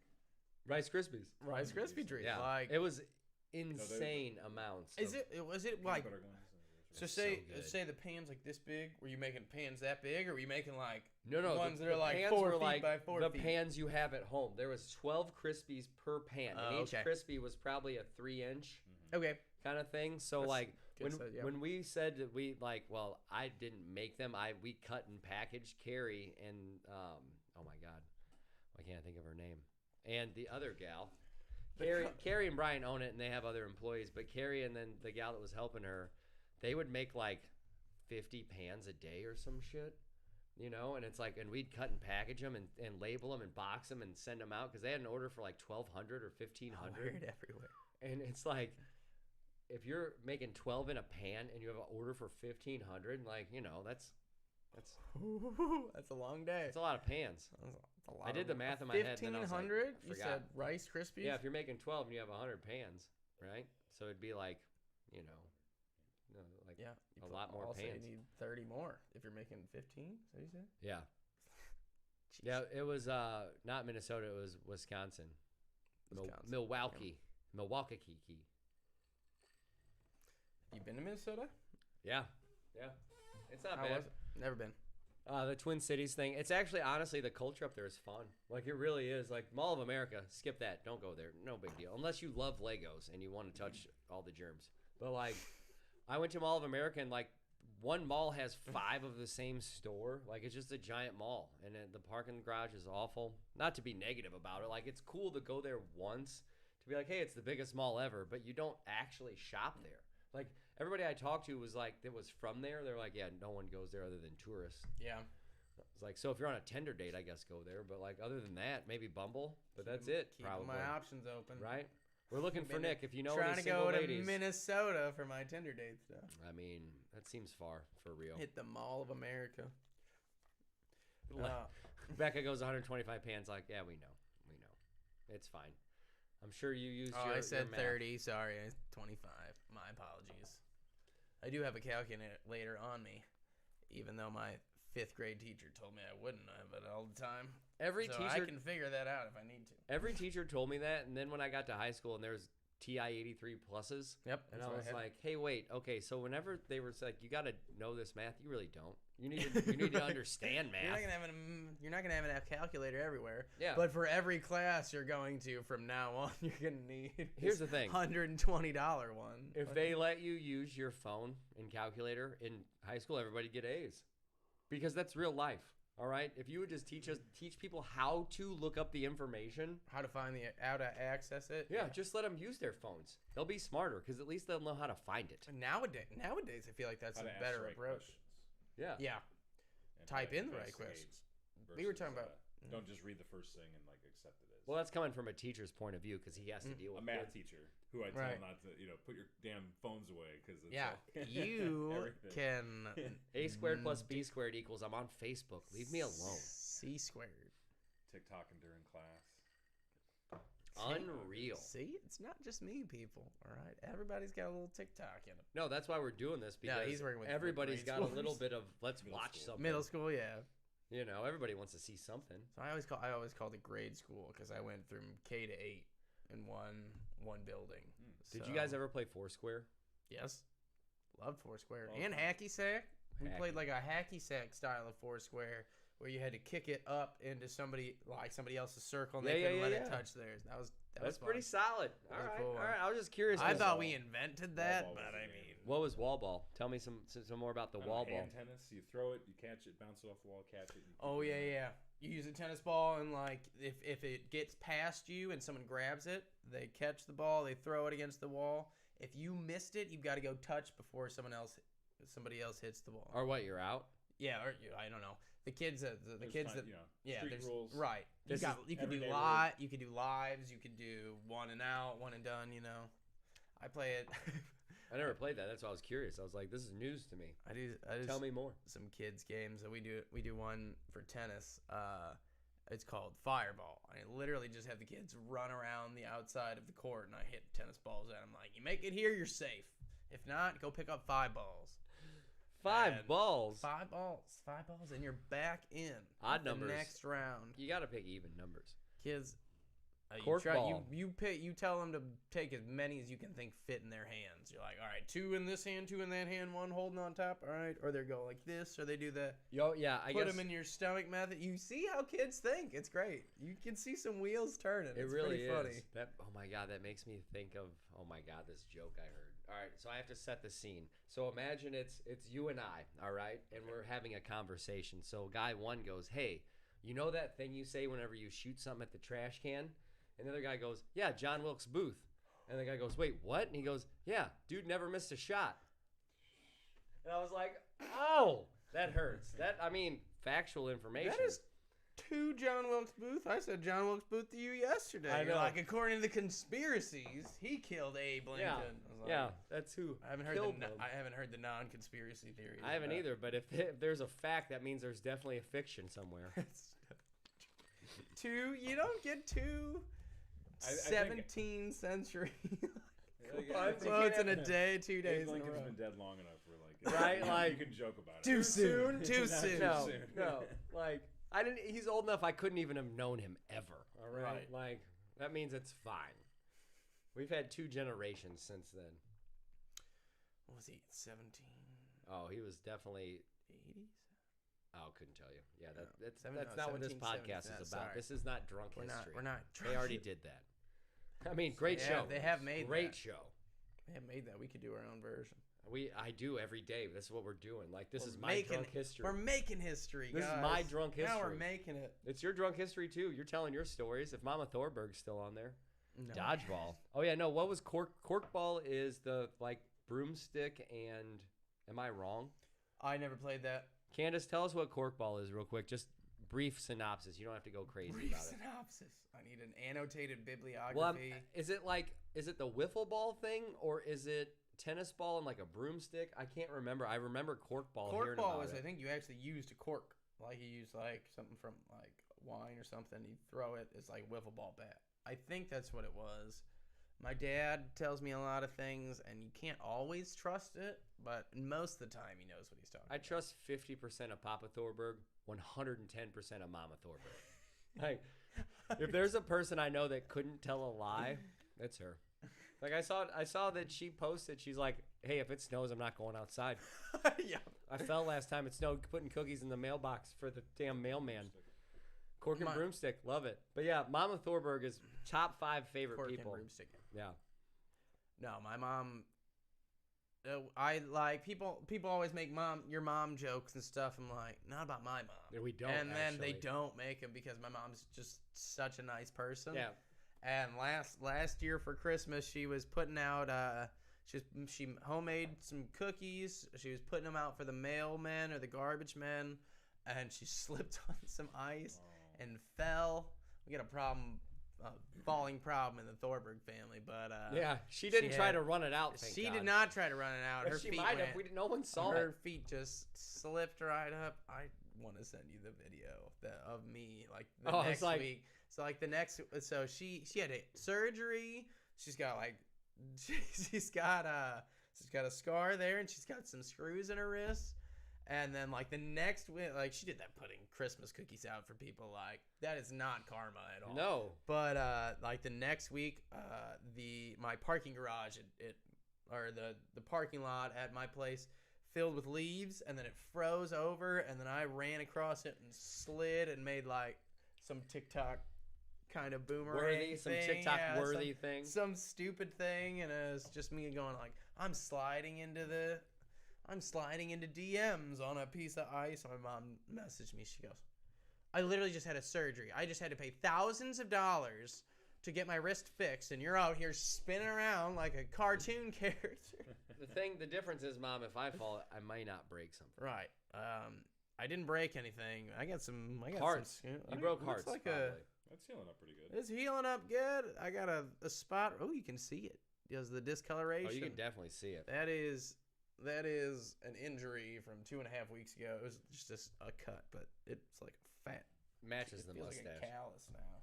Rice Krispies. Rice Krispie treats. Yeah, Like, it was insane amounts. was it like? peanut butter ones. So so say good. the pan's like this big. Were you making pans that big, or were you making like No, ones the that are like pans 4 were feet like by 4 the feet? pans you have at home. There was 12 Krispies per pan, and Oh, each okay. Krispie was probably a 3-inch Okay. kind of thing. So That's like good size, yeah. when we said that we I didn't make them. We cut and packaged Carrie and oh my God, why can't I think of her name? And the other gal, Carrie and Brian own it, and they have other employees. But Carrie and then the gal that was helping her, they would make like 50 pans a day or some shit. And it's like, and we'd cut and package them and label them and box them and send them out because they had an order for like 1,200 or 1,500. Weird everywhere. And it's like, if you're making 12 in a pan and you have an order for 1,500, like, that's that's a long day. It's a lot of pans. That's a lot. I did the math in my head. 1,500? You said Rice Krispies? Yeah, if you're making 12 and you have 100 pans, right? So it'd be like, like a lot more also pans. You need 30 more if you're making 15. Is that what you said? Yeah. Yeah, it was not Minnesota. It was Wisconsin. Milwaukee. Milwaukee. You been to Minnesota? Yeah. It's not bad. Was it? Never been. The Twin Cities thing. It's actually, honestly, the culture up there is fun. Like, it really is. Like, Mall of America, skip that. Don't go there. No big deal. Unless you love Legos and you want to touch all the germs. But, like, I went to Mall of America and, like, one mall has 5 of the same store. Like, it's just a giant mall. And the parking garage is awful. Not to be negative about it. Like, it's cool to go there once to be like, hey, it's the biggest mall ever. But you don't actually shop there. Like, everybody I talked to was like, that was from there. They're like, yeah, no one goes there other than tourists. Yeah. It's like, so if you're on a Tinder date, I guess go there. But, like, other than that, maybe Bumble. But that's it, probably. Keep my options open. Right? We're looking for Nick. If you know any single ladies. Trying to go to Minnesota for my Tinder date stuff. I mean, that seems far for real. Hit the Mall of America. Becca goes 125 pans. Like, yeah, we know. It's fine. I'm sure you used your I said your 30. Sorry, 25. My apologies. I do have a calculator on me, even though my 5th grade teacher told me I wouldn't have it all the time. I can figure that out if I need to. Every teacher told me that, and then when I got to high school and there was TI 83 pluses, yep, and I was like, hey, wait, okay, so whenever they were like, you got to know this math, you really don't. You need to understand math. You're not gonna have a calculator everywhere. Yeah. But for every class you're going to from now on, you're gonna need. Here's the thing. $120 one. If they let you use your phone and calculator in high school, everybody get A's, because that's real life. All right. If you would just teach people how to look up the information, how to access it. Yeah, just let them use their phones. They'll be smarter because at least they'll know how to find it. Nowadays, I feel like that's a better approach. Yeah. Yeah. Type in the right questions. We were talking about. Don't just read the first thing and like accept it as. Well, that's coming from a teacher's point of view because he has to deal with a math teacher who I tell not to, put your damn phones away because you can. A squared plus B squared equals. I'm on Facebook. Leave me alone. C squared. TikToking during class. Unreal. See, it's not just me, people. All right, everybody's got a little TikTok in them. No, that's why we're doing this because he's working with everybody's got a little bit of let's watch something. Middle school, yeah. Everybody wants to see something. So I always called it grade school because I went from K to 8 in one building. Did you guys ever play Foursquare? Yes, loved Foursquare and hacky sack. We played like a hacky sack style of Foursquare where you had to kick it up into somebody else's circle and they couldn't let it touch theirs. That's fun. Pretty solid. All right. I was just curious. I thought we invented that, but I mean, what was wall ball? Tell me some more about the wall ball. Hand tennis. You throw it, you catch it, bounce it off the wall, catch it. Yeah. You use a tennis ball and like if it gets past you and someone grabs it, they catch the ball, they throw it against the wall. If you missed it, you've got to go touch before somebody else hits the ball. Or what? You're out. Yeah, I don't know. The kids that street rules. Right. You can do lives, you can do one and out, one and done, I play it. I never played that. That's why I was curious. I was like, this is news to me. I do Tell me more. Some kids games that we do one for tennis. It's called Fireball. I literally just have the kids run around the outside of the court and I hit tennis balls at them. Like, you make it here, you're safe. If not, go pick up 5 balls. 5 balls. 5 balls, and you're back in. Odd numbers. The next round. You got to pick even numbers. Kids, ball. You tell them to take as many as you can think fit in their hands. You're like, all right, 2 in this hand, 2 in that hand, 1 holding on top. All right, or they go like this, or they do that. I put them in your stomach method. You see how kids think. It's great. You can see some wheels turning. It's really pretty funny. Oh my god, that makes me think of this joke I heard. All right, so I have to set the scene. So imagine it's you and I, all right, and we're having a conversation. So guy 1 goes, hey, you know that thing you say whenever you shoot something at the trash can? And the other guy goes, yeah, John Wilkes Booth. And the guy goes, wait, what? And he goes, yeah, dude never missed a shot. And I was like, oh, that hurts. Factual information. That is 2 John Wilkes Booth. I said John Wilkes Booth to you yesterday. I know. Like, according to the conspiracies, he killed Abe Lincoln. Yeah, I was like, yeah, that's who I haven't heard the non-conspiracy theories. I haven't either, but if there's a fact, that means there's definitely a fiction somewhere. 2, you don't get 2 17th century quotes in a day, 2 days in a Lincoln's row. been dead long enough where Right, like you can joke about it. Too soon. Too soon. No, like I didn't. He's old enough. I couldn't even have known him ever. All right, Right. like that means it's fine. We've had 2 generations since then. What was he? 17. Oh, he was definitely 80s. Oh, couldn't tell you. Yeah, that's Seven- that's no, not what this 17, podcast 17, is about. sorry. This is not drunk We're history. not. They already did that. I mean, great They show. have- they have made great that. show. They have made that. We could do our own version. I do every day. This is what we're doing. Like this We're is my making- drunk history. We're making history, This guys. is my drunk history. Now we're making it. It's your drunk history too. You're telling your stories. If Mama Thorberg's still on there. No. Dodgeball. Oh yeah, no. What was corkball? Is the like broomstick and am I wrong? I never played that. Candace, tell us what corkball is real quick. Just brief synopsis. You don't have to go crazy Brief about it. synopsis. I need an annotated bibliography. Well, is it the wiffle ball thing or is it tennis ball and like a broomstick? I can't remember. I remember corkball. Hearing Corkball about was, it. I think you actually used a cork. Like you used like something from like wine or something. You throw it. It's like wiffle ball bat. I think that's what it was. My dad tells me a lot of things, and you can't always trust it, but most of the time he knows what he's talking I about. trust 50% of Papa Thorberg, 110% of Mama Thorberg. Like, if there's a person I know that couldn't tell a lie, it's her. Like I saw that she posted. She's like, "Hey, if it snows, I'm not going outside." Yeah. I fell last time it snowed, putting cookies in the mailbox for the damn mailman. Cork and broomstick, love it. But yeah, Mama Thorberg is top 5 favorite Cork people. and broomstick. Yeah. No, my mom. I like people. People always make your mom jokes and stuff. I'm like, not about my mom. Yeah, we don't. And then they actually. don't make them because my mom's just such a nice person. Yeah. And last year for Christmas, she was putting out. She homemade some cookies. She was putting them out for the mailmen or the garbage men, and she slipped on some ice and fell. We got a falling problem in the Thorberg family, but Yeah, she didn't try to run it out. Thank she God. did not try to run it out. But Her she feet might have. went- No one saw her it. feet just slipped right up. I want to send you the video of me like the Oh, next it's like- week. So like the next, so she had a surgery. She's got like she's got a scar there, and she's got some screws in her wrist. And then like the next week, like she did that putting Christmas cookies out for people. Like that is not karma at all. No. But like the next week, my parking garage the parking lot at my place filled with leaves, and then it froze over, and then I ran across it and slid and made like some TikTok kind of boomerang Some thing. TikTok Yeah, worthy thing. some stupid thing, and it was just me going like, I'm sliding into DMs on a piece of ice. My mom messaged me. She goes, I literally just had a surgery. I just had to pay thousands of dollars to get my wrist fixed, and you're out here spinning around like a cartoon character. The difference is, Mom, if I fall, I might not break something. Right. I didn't break anything. I got some Hearts. You broke hearts. Like probably. That's healing up pretty good. it's healing up good. I got a spot. Oh, you can see it. Does the discoloration? Oh, you can definitely see it. That is an injury from 2.5 weeks ago. It was just a cut, but it's like fat. Matches It the feels mustache. like a callus now.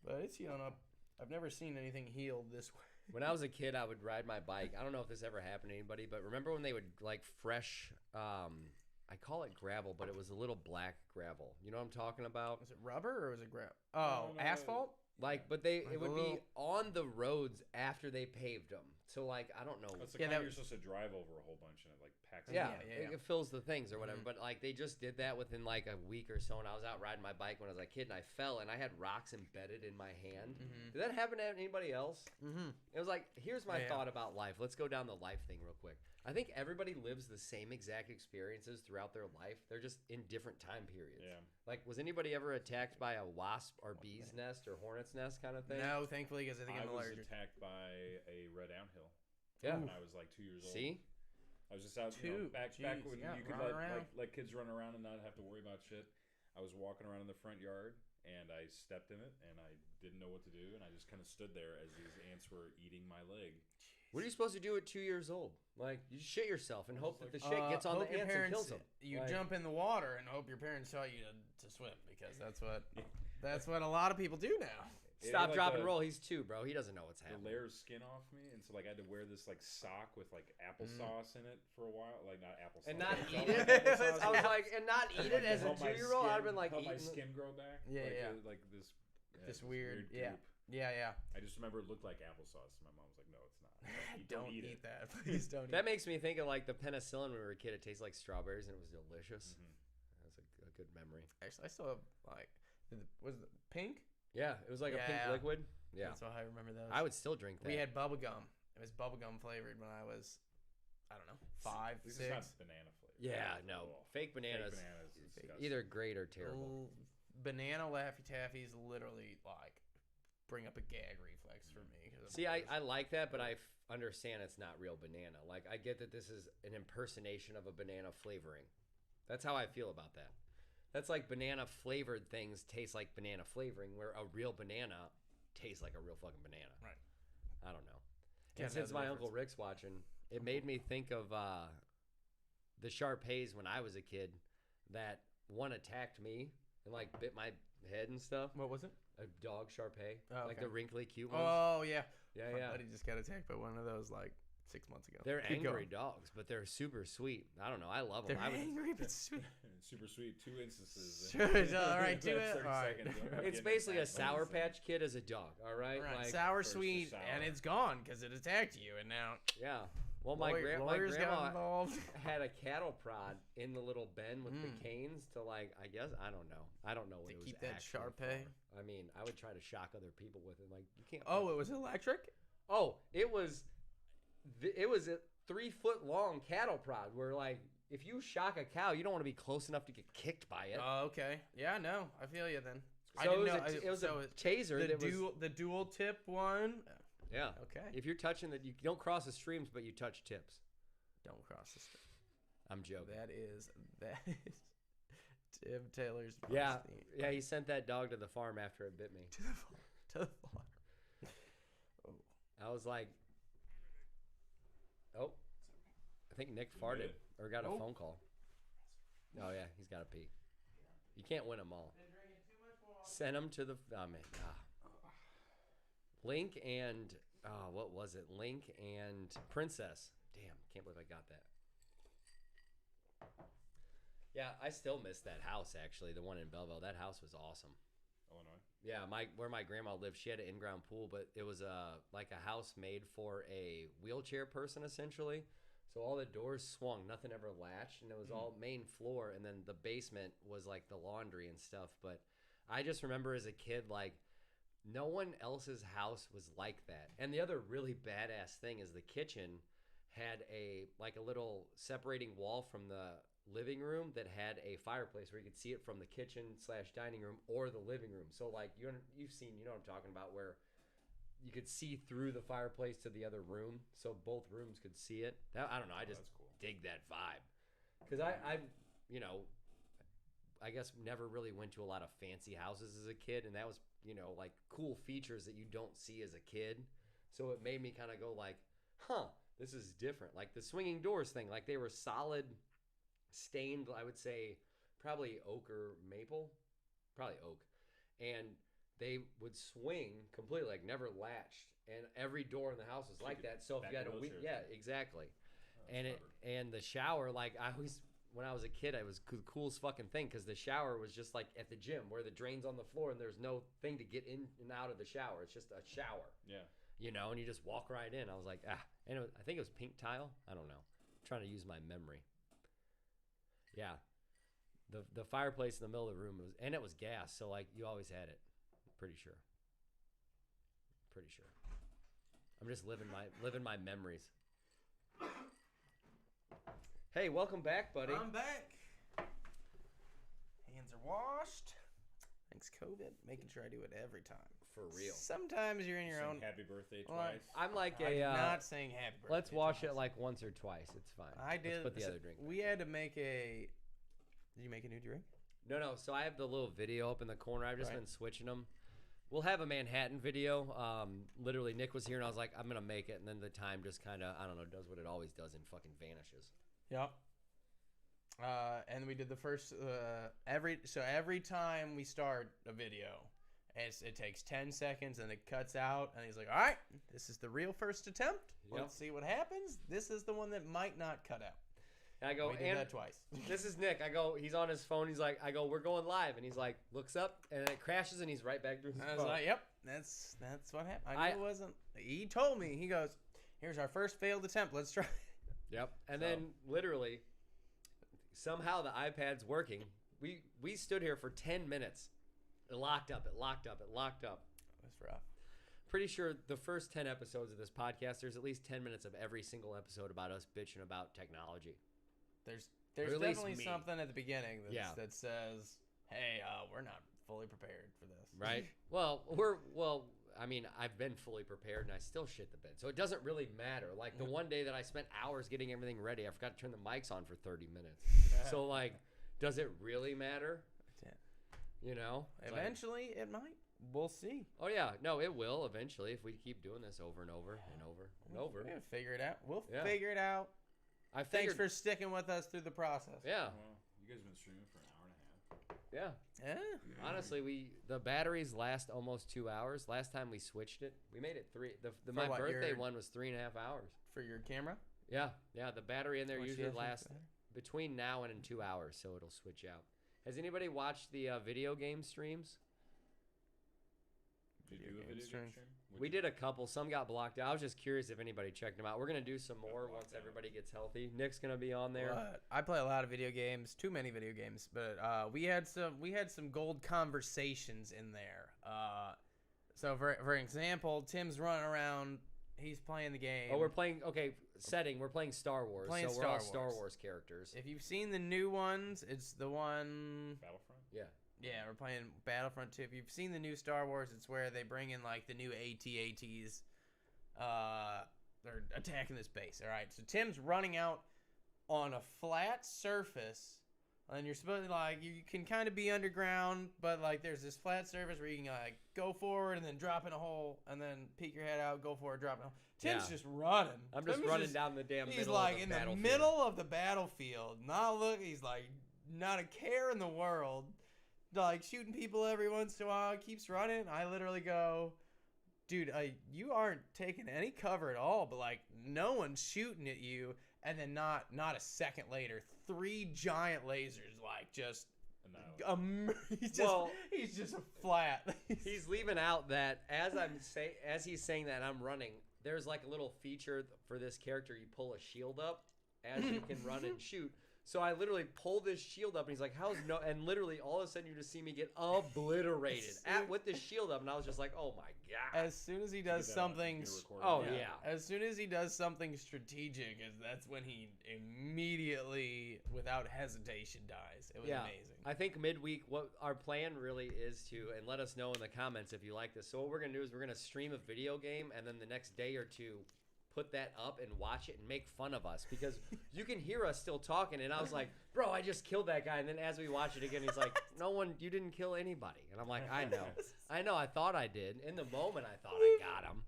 But it's healing up. I've never seen anything healed this way. When I was a kid, I would ride my bike. I don't know if this ever happened to anybody, but remember when they would like fresh, I call it gravel, but it was a little black gravel. You know what I'm talking about? Was it rubber or was it gravel? Oh, No. asphalt? Like, but it would be on the roads after they paved them. So like, I don't know. That's the Yeah, kind that you're supposed to drive over a whole bunch and it like packs. Yeah, Yeah. It fills the things or whatever. Mhm. But like they just did that within like a week or so, and I was out riding my bike when I was a kid, and I fell, and I had rocks embedded in my hand. Mhm. Did that happen to anybody else? Mm-hmm. It was like, here's my Yeah. thought about life. Let's go down the life thing real quick. I think everybody lives the same exact experiences throughout their life. They're just in different time periods. Yeah. Like, was anybody ever attacked by a wasp or bee's nest or hornet's nest kind of thing? No, thankfully, because I think I I'm was allergic. attacked by a red anthill Yeah. when I was like 2 years old. See? I was just out, back when you could let kids run around and not have to worry about shit. I was walking around in the front yard, and I stepped in it, and I didn't know what to do, and I just kind of stood there as these ants were eating my leg. What are you supposed to do at 2 years old? Like, you shit yourself and hope that the shit gets on the ants and kills them. You jump in the water and hope your parents taught you to swim, because that's what a lot of people do now. Stop, drop, and roll. He's 2, bro. He doesn't know what's happening. The layer of skin off me, and so like I had to wear this like sock with like applesauce in it for a while, like not applesauce. And not eat it. I was like, and not eat it as a 2-year-old. I'd have been like, help my skin grow back. Yeah, like this weird. goop. Yeah. I just remember it looked like applesauce. My mom was like, "No, it's not. Like, don't eat that. Please don't." That makes me think of like the penicillin when we were a kid. It tastes like strawberries, and it was delicious. That was a good memory. Actually, I still have like, was it pink? Yeah, it was like a pink liquid. Yeah, that's how I remember those. I would still drink that. We had bubble gum. It was bubble gum flavored when I was, I don't know, 5, 6. It's not banana flavored. Yeah, no, fake bananas. Either great or terrible. Banana Laffy Taffies literally like bring up a gag reflex for me. See, I like that, but I understand it's not real banana. Like, I get that this is an impersonation of a banana flavoring. That's how I feel about that. That's like banana flavored things taste like banana flavoring, where a real banana tastes like a real fucking banana. Right. I don't know. And since my Uncle Rick's watching, it made me think of the Shar-Peis when I was a kid. That one attacked me and like bit my head and stuff. What was it? A dog Shar-Pei, like the wrinkly, cute ones. Oh yeah, yeah. My buddy just got attacked by one of those like 6 months ago. They're angry dogs, but they're super sweet. I don't know. I love them. They're angry but sweet. Super sweet. 2 instances. All right, do it. All right. It's basically a Sour Patch Kid as a dog. All right. Right. Like, sour, sweet, and it's gone because it attacked you, and now. Yeah. Well, my grandma had a cattle prod in the little bin with the canes to like, I guess, I don't know. I don't know what it was. Keep that Shar-Pei. I mean, I would try to shock other people with it. Like, you can't. Oh, it was electric? Oh, it was a 3-foot long cattle prod where like, if you shock a cow, you don't want to be close enough to get kicked by it. Oh, okay. Yeah, no, I feel you then. So it was a taser. The dual tip one. Yeah. Okay. If you're touching you don't cross the streams, but you touch tips. Don't cross the stream. I'm joking. That is Tim Taylor's. Yeah. Yeah. He sent that dog to the farm after it bit me. To the farm. I was like, oh, I think Nick farted or got a phone call. Oh yeah, he's got to pee. You can't win them all. Send him to the. Oh man. Link and what was it? Link and Princess. Damn, can't believe I got that. Yeah, I still miss that house actually. The one in Belleville. That house was awesome. Illinois. Yeah, where my grandma lived, she had an in-ground pool, but it was like a house made for a wheelchair person essentially. So all the doors swung, nothing ever latched, and it was all main floor, and then the basement was like the laundry and stuff. But I just remember as a kid, like, no one else's house was like that. And the other really badass thing is the kitchen had a little separating wall from the living room that had a fireplace where you could see it from the kitchen/dining room or the living room. So like you've seen, you know what I'm talking about, where you could see through the fireplace to the other room, so both rooms could see it. I don't know. I just dig that vibe because I you know, I guess never really went to a lot of fancy houses as a kid, and that was, you know, like cool features that you don't see as a kid. So it made me kind of go like, huh, this is different. Like the swinging doors thing, like they were solid, stained, I would say probably oak or maple, probably oak, and they would swing completely, like never latched, and every door in the house was like that. So if you had yeah, exactly. And the shower, like I always, when I was a kid, it was the coolest fucking thing because the shower was just like at the gym where the drain's on the floor and there's no thing to get in and out of the shower. It's just a shower. Yeah. You know, and you just walk right in. I was like, and I think it was pink tile. I don't know. I'm trying to use my memory. Yeah. The fireplace in the middle of the room it was gas, so like you always had it. Pretty sure. I'm just living my memories. Hey, welcome back, buddy. I'm back. Hands are washed. Thanks, COVID, making sure I do it every time. For real. Sometimes you're in your own. Happy birthday twice. I'm like I'm not saying happy birthday. Let's wash it like once or twice. It's fine. I did. Let's put the other drink. We had to make a. Did you make a new drink? No. So I have the little video up in the corner. I've just been switching them. We'll have a Manhattan video. Literally, Nick was here, and I was like, I'm going to make it. And then the time just kind of, I don't know, does what it always does and fucking vanishes. Yep. And we did the first, every time we start a video, it takes 10 seconds, and it cuts out. And he's like, all right, this is the real first attempt. Yep. Let's see what happens. This is the one that might not cut out. And I go, we did that twice. This is Nick. I go, he's on his phone. He's like, we're going live. And he's like, looks up, and it crashes, and he's right back to his phone. I was like, yep, that's what happened. I knew it wasn't. He told me. He goes, here's our first failed attempt. Let's try. Yep. And then, literally, somehow the iPad's working. We stood here for 10 minutes. It locked up. It locked up. It locked up. It was rough. Pretty sure the first 10 episodes of this podcast, there's at least 10 minutes of every single episode about us bitching about technology. There's definitely something at the beginning that says, hey, we're not fully prepared for this. Right? I mean, I've been fully prepared, and I still shit the bed. So it doesn't really matter. Like, the one day that I spent hours getting everything ready, I forgot to turn the mics on for 30 minutes. So, like, does it really matter? You know? Eventually, it might. We'll see. Oh, yeah. No, it will eventually if we keep doing this over and over and over and over. We'll figure it out. We'll figure it out. Thanks for sticking with us through the process. Yeah. Well, you guys have been streaming for an hour and a half. Yeah. Honestly, the batteries last almost 2 hours. Last time we switched it, we made it 3. My birthday one was 3.5 hours. For your camera? Yeah. The battery in there usually lasts between now and in 2 hours, so it'll switch out. Has anybody watched the video game streams? Did you do a video game stream? We did a couple. Some got blocked out. I was just curious if anybody checked them out. We're going to do some more once everybody gets healthy. Nick's going to be on there. I play a lot of video games. Too many video games. But we had some gold conversations in there. So, for example, Tim's running around. He's playing the game. Oh, we're playing... Okay, setting. We're playing Star Wars. We're all Star Wars characters. If you've seen the new ones, it's the one... Battlefront? Yeah. Yeah, we're playing Battlefront 2. If you've seen the new Star Wars, it's where they bring in, like, the new AT-ATs. They're attacking this base, all right? So Tim's running out on a flat surface, and you're supposed to, like, you can kind of be underground, but, like, there's this flat surface where you can, like, go forward and then drop in a hole, and then peek your head out, go forward, drop in a hole. Tim's just running. I'm just running down the damn middle of the battlefield. He's, like, in the middle of the battlefield. He's, like, not a care in the world. Like, shooting people every once in a while, keeps running. I literally go, dude, you aren't taking any cover at all, but, like, no one's shooting at you. And then not a second later, 3 giant lasers, like, just... he's just a flat. He's leaving out that as he's saying that I'm running, there's, like, a little feature for this character. You pull a shield up as you can run and shoot. So I literally pull this shield up, and he's like, and literally all of a sudden you just see me get obliterated with this shield up, and I was just like, oh my God. As soon as he does something, as soon as he does something strategic, that's when he immediately, without hesitation, dies. It was amazing. I think midweek, what our plan really is and let us know in the comments if you like this. So what we're going to do is we're going to stream a video game, and then the next day or two, put that up and watch it and make fun of us because you can hear us still talking. And I was like, bro, I just killed that guy. And then as we watch it again, he's like, you didn't kill anybody. And I'm like, I know. I thought I did. In the moment, I thought I got him.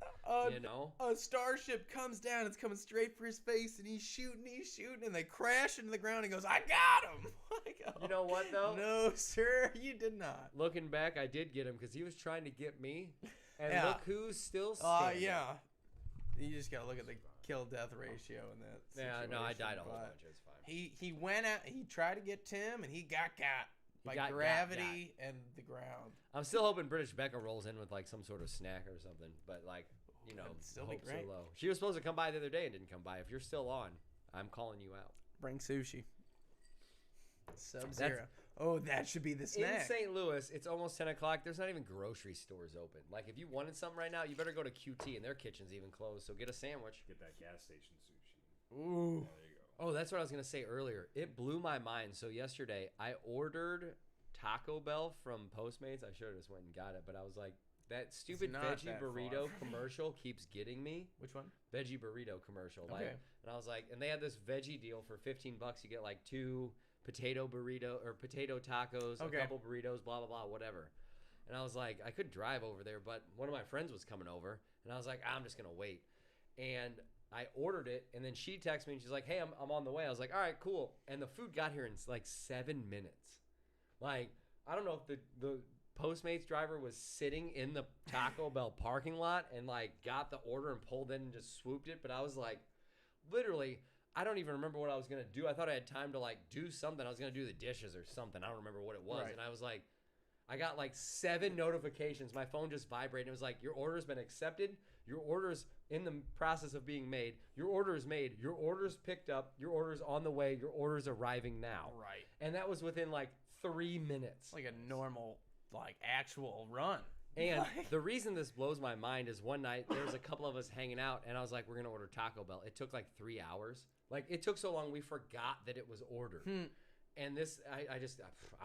A starship comes down. It's coming straight for his face, and he's shooting, and they crash into the ground. And he goes, I got him. You know what, though? No, sir, you did not. Looking back, I did get him because he was trying to get me. And look who's still standing. You just gotta look at the kill-death ratio in that situation. Yeah, no, I died a whole bunch. It's fine. He went out. He tried to get Tim, and he got by gravity and the ground. I'm still hoping British Becca rolls in with like some sort of snack or something, but like still be great. Low. She was supposed to come by the other day and didn't come by. If you're still on, I'm calling you out. Bring sushi. Sub-Zero. Oh, that should be the snack. In St. Louis, it's almost 10 o'clock. There's not even grocery stores open. Like, if you wanted something right now, you better go to QT, and their kitchen's even closed, so get a sandwich. Get that gas station sushi. Ooh. Yeah, there you go. Oh, that's what I was going to say earlier. It blew my mind. So yesterday, I ordered Taco Bell from Postmates. I should have just went and got it, but I was like, that stupid veggie burrito commercial keeps getting me. Which one? Veggie burrito commercial. Okay. And I was like, and they had this veggie deal for $15. You get like 2 potato burrito or potato tacos, a couple burritos, blah, blah, blah, whatever. And I was like, I could drive over there, but one of my friends was coming over, and I was like, I'm just going to wait. And I ordered it, and then she texted me, and she's like, hey, I'm on the way. I was like, all right, cool. And the food got here in like 7 minutes. Like, I don't know if the Postmates driver was sitting in the Taco Bell parking lot and like got the order and pulled in and just swooped it. But I was like, literally, I don't even remember what I was going to do. I thought I had time to like do something. I was going to do the dishes or something. I don't remember what it was. Right. And I was like, I got like 7 notifications. My phone just vibrated. It was like, your order's been accepted. Your order's in the process of being made. Your order is made. Your order's picked up. Your order's on the way. Your order's arriving now. Right. And that was within like 3 minutes. Like a normal, like actual run. And the reason this blows my mind is one night there was a couple of us hanging out, and I was like, we're going to order Taco Bell. It took like 3 hours. Like, it took so long we forgot that it was ordered. And this, I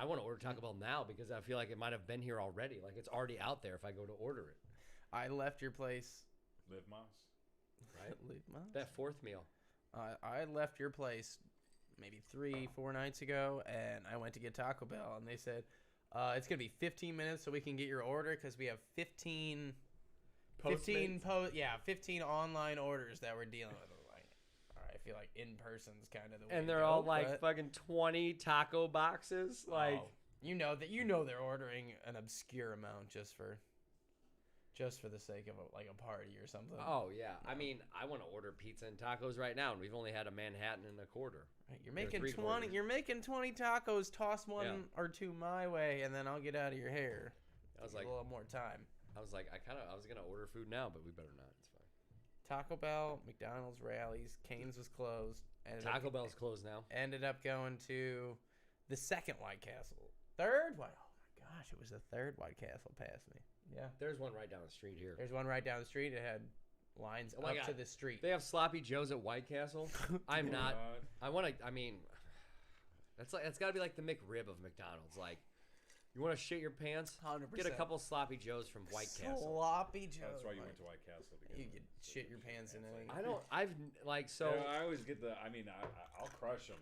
want to order Taco Bell now because I feel like it might have been here already. Like, it's already out there if I go to order it. I left your place. Live Moss. Right? Live Moss. That fourth meal. I left your place maybe 3-4 nights ago, and I went to get Taco Bell, and they said, it's going to be 15 minutes so we can get your order because we have 15 online orders that we're dealing with. I feel like in person's kind of the way. And they're all like fucking 20 taco boxes. Like, you know they're ordering an obscure amount just for the sake of a party or something. Oh yeah. I mean, I want to order pizza and tacos right now, and we've only had a Manhattan and a quarter. Right, you're making 20. You're making 20 tacos. Toss one or two my way, and then I'll get out of your hair. I was like, a little more time. I was like, I was gonna order food now, but we better not. It's fine. Taco Bell, McDonald's, Rally's, Cane's was closed. Taco Bell's closed now. Ended up going to the second White Castle. Third White. Oh my gosh, it was the third White Castle past me. Yeah. There's one right down the street here. There's one right down the street. It had lines up to the street. They have Sloppy Joe's at White Castle. I'm not. I want to. I mean, that's got to be like the McRib of McDonald's. Like, you want to shit your pants? 100%. Get a couple Sloppy Joes from White Castle. Sloppy Joe. That's why you went to White Castle. You could shit your pants in it. I don't. I've like so. Yeah, I always get the. I mean, I'll crush them.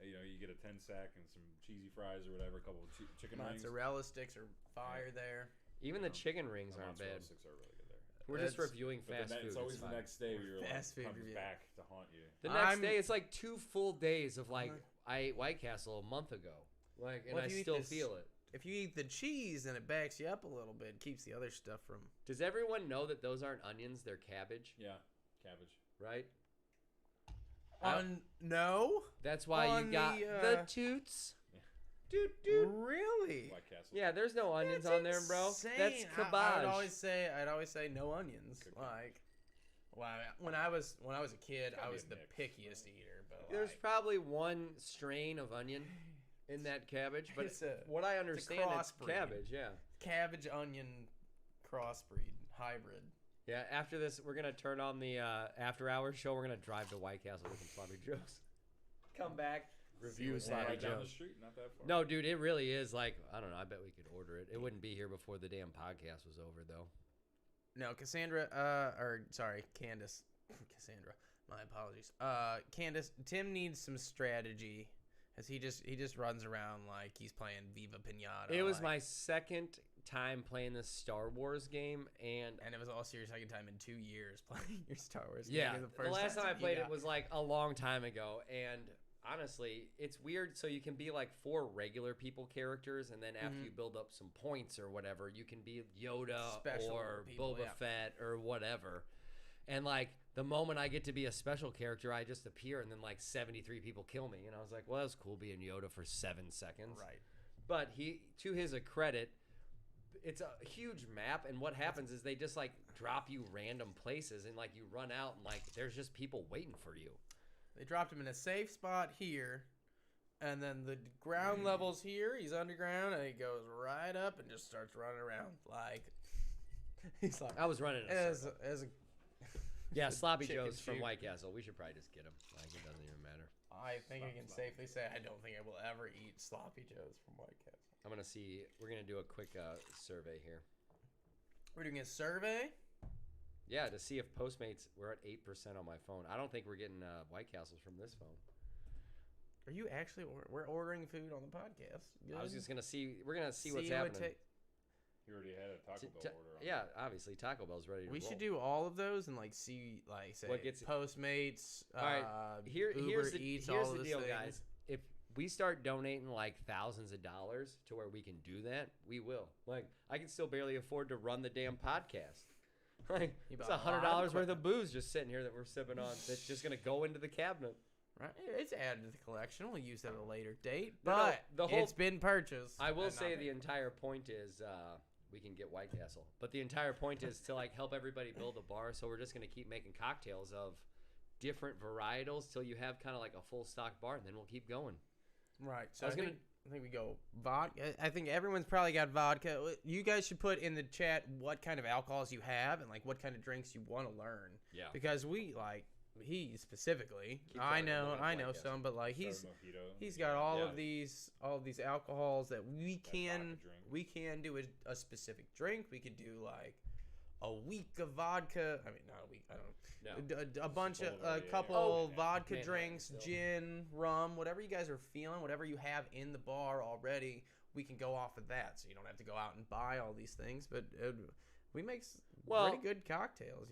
You know, you get a 10 sack and some cheesy fries or whatever, a couple of chicken rings. Mozzarella sticks are fire there. Even the chicken rings aren't bad. Sticks are really good there. We're just reviewing fast food. It's always the next day where you're comes back to haunt you. The next day, it's like 2 full days of like I ate White Castle a month ago, like, and I still feel it. If you eat the cheese, then it backs you up a little bit, keeps the other stuff from. Does everyone know that those aren't onions? They're cabbage. Yeah, cabbage. Right. No. That's why you got the toots. Dude, really? White Castle. Yeah, there's no onions on there, bro. Insane. That's cabbage. I'd always say no onions. Like, wow. When I was a kid, I was the pickiest eater. But there's probably one strain of onion in that cabbage, but what I understand is cabbage. Yeah. Cabbage onion crossbreed hybrid. Yeah. After this, we're gonna turn on the after hours show. We're gonna drive to White Castle with some Sloppy Joes. Come back. Review Sloppy right down the street, not that far. No, dude, it really is like, I don't know, I bet we could order it. It wouldn't be here before the damn podcast was over, though. No, Candace. Cassandra, my apologies. Candace, Tim needs some strategy, as he just runs around like he's playing Viva Pinata. It was my second time playing this Star Wars game, and it was also your second time in 2 years playing your Star Wars game. Yeah, the last time I played it was like a long time ago, and honestly, it's weird. So you can be like 4 regular people characters, and then after you build up some points or whatever, you can be Yoda or Boba Fett or whatever. And like the moment I get to be a special character, I just appear, and then like 73 people kill me. And I was like, well, that was cool being Yoda for 7 seconds. Right. But to his credit, it's a huge map, and what happens is they just like drop you random places, and like you run out, and like there's just people waiting for you. They dropped him in a safe spot here, and then the ground level's here. He's underground, and he goes right up and just starts running around like he's like. I was running as a yeah, Sloppy Joe's from White Castle. We should probably just get him. Like, it doesn't even matter. I think I can safely say I don't think I will ever eat Sloppy Joes from White Castle. I'm going to see. We're going to do a quick survey here. We're doing a survey? Yeah, to see if Postmates, we're at 8% on my phone. I don't think we're getting White Castles from this phone. Are you actually, we're ordering food on the podcast. Good. I was just going to see, we're going to see what's happening. You already had a Taco Bell order. Yeah, obviously Taco Bell's ready to roll. We should do all of those and see, say, what gets Postmates, all right, Uber Eats, all of the deal, guys. If we start donating thousands of dollars to where we can do that, we will. I can still barely afford to run the damn podcast. It's $100 worth of booze just sitting here that we're sipping on. That's just gonna go into the cabinet. Right, it's added to the collection. We'll use that at a later date, but it's been purchased. I will say the entire point is we can get White Castle, but the entire point is to help everybody build a bar. So we're just gonna keep making cocktails of different varietals till you have kind of like a full stock bar, and then we'll keep going. Right. So I think we go vodka. I think everyone's probably got vodka. You guys should put in the chat what kind of alcohols you have and what kind of drinks you want to learn. Yeah. Because he specifically, I know some, but he's got all of these alcohols that we can do a specific drink. We could do a week of vodka. I mean, not a week. I don't know. A bunch of a couple vodka drinks, gin, rum, whatever you guys are feeling, whatever you have in the bar already, we can go off of that. So you don't have to go out and buy all these things, but we make pretty good cocktails,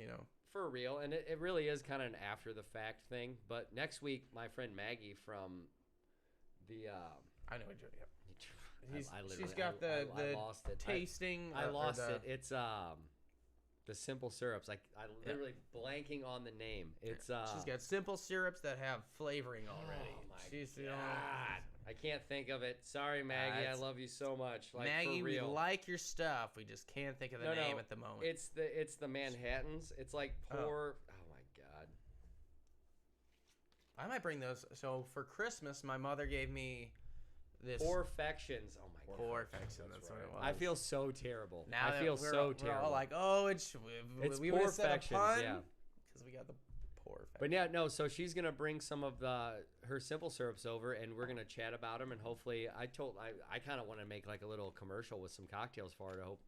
For real, and it really is kind of an after the fact thing. But next week, my friend Maggie from the I know she's got the lost it. tasting. I lost it. It's the simple syrups. I'm literally blanking on the name. It's she's got simple syrups that have flavoring already. Oh my God. I can't think of it. Sorry, Maggie. I love you so much. Maggie, for real. We like your stuff. We just can't think of the name at the moment. It's the Manhattans. It's poor. Oh my God. I might bring those. So for Christmas, my mother gave me this. Perfections. Oh my God. Perfection. That's what it was. I feel so terrible. Now I feel so terrible. We're all it's we Perfections. Yeah. Because we got the Perfections. But yeah, no. So she's gonna bring some of her simple syrups over, and we're gonna chat about them, and hopefully, I kind of want to make a little commercial with some cocktails for her to hope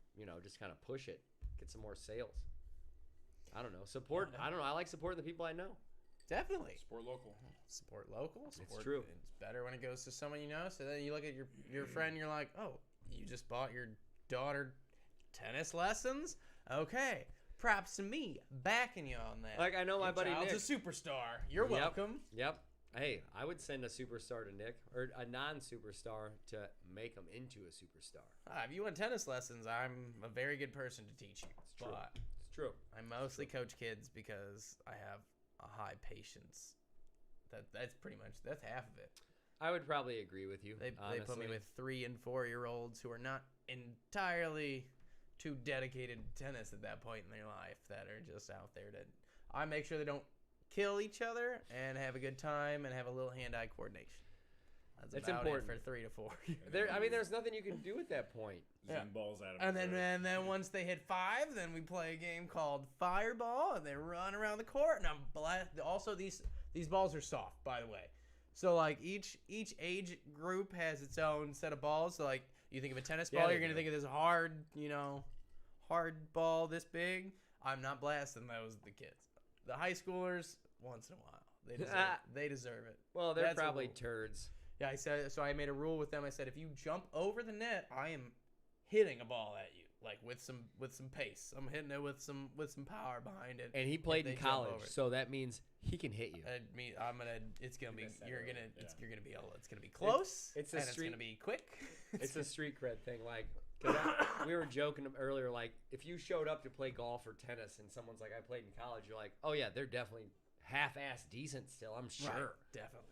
just kind of push it, get some more sales. I don't know. Support. I don't know. I like supporting the people I know. Definitely. Support local. Support local. It's true. It's better when it goes to someone you know. So then you look at your friend and you're like, oh, you just bought your daughter tennis lessons? Okay. Props to me. Backing you on that. I know my buddy Nick. Child's a superstar. You're welcome. Yep. Hey, I would send a superstar to Nick, or a non-superstar to make him into a superstar. If you want tennis lessons, I'm a very good person to teach you. It's true. It's true. I mostly coach kids because I have a high patience. That's half of it. I would probably agree with you. They put me with 3 and 4-year-olds who are not entirely too dedicated to tennis at that point in their life, that are just out there I make sure they don't kill each other and have a good time and have a little hand-eye coordination. That's about important for 3 to 4. There's nothing you can do at that point. Zing balls at them. And then once they hit 5, then we play a game called Fireball, and they run around the court. And also these balls are soft, by the way. So each age group has its own set of balls. So you think of a tennis ball, you're gonna think of this hard ball this big. I'm not blasting those the kids. The high schoolers, once in a while, they deserve it. Well, they're probably turds. Yeah, I made a rule with them. I said, if you jump over the net, I am hitting a ball at you, with some pace. I'm hitting it with some power behind it. And he played in college, so that means he can hit you. It's gonna be close. It's gonna be quick. It's a street cred thing. We were joking earlier, if you showed up to play golf or tennis and someone's like, I played in college, you're like, oh yeah, they're definitely half-ass decent still, I'm sure. Right, definitely.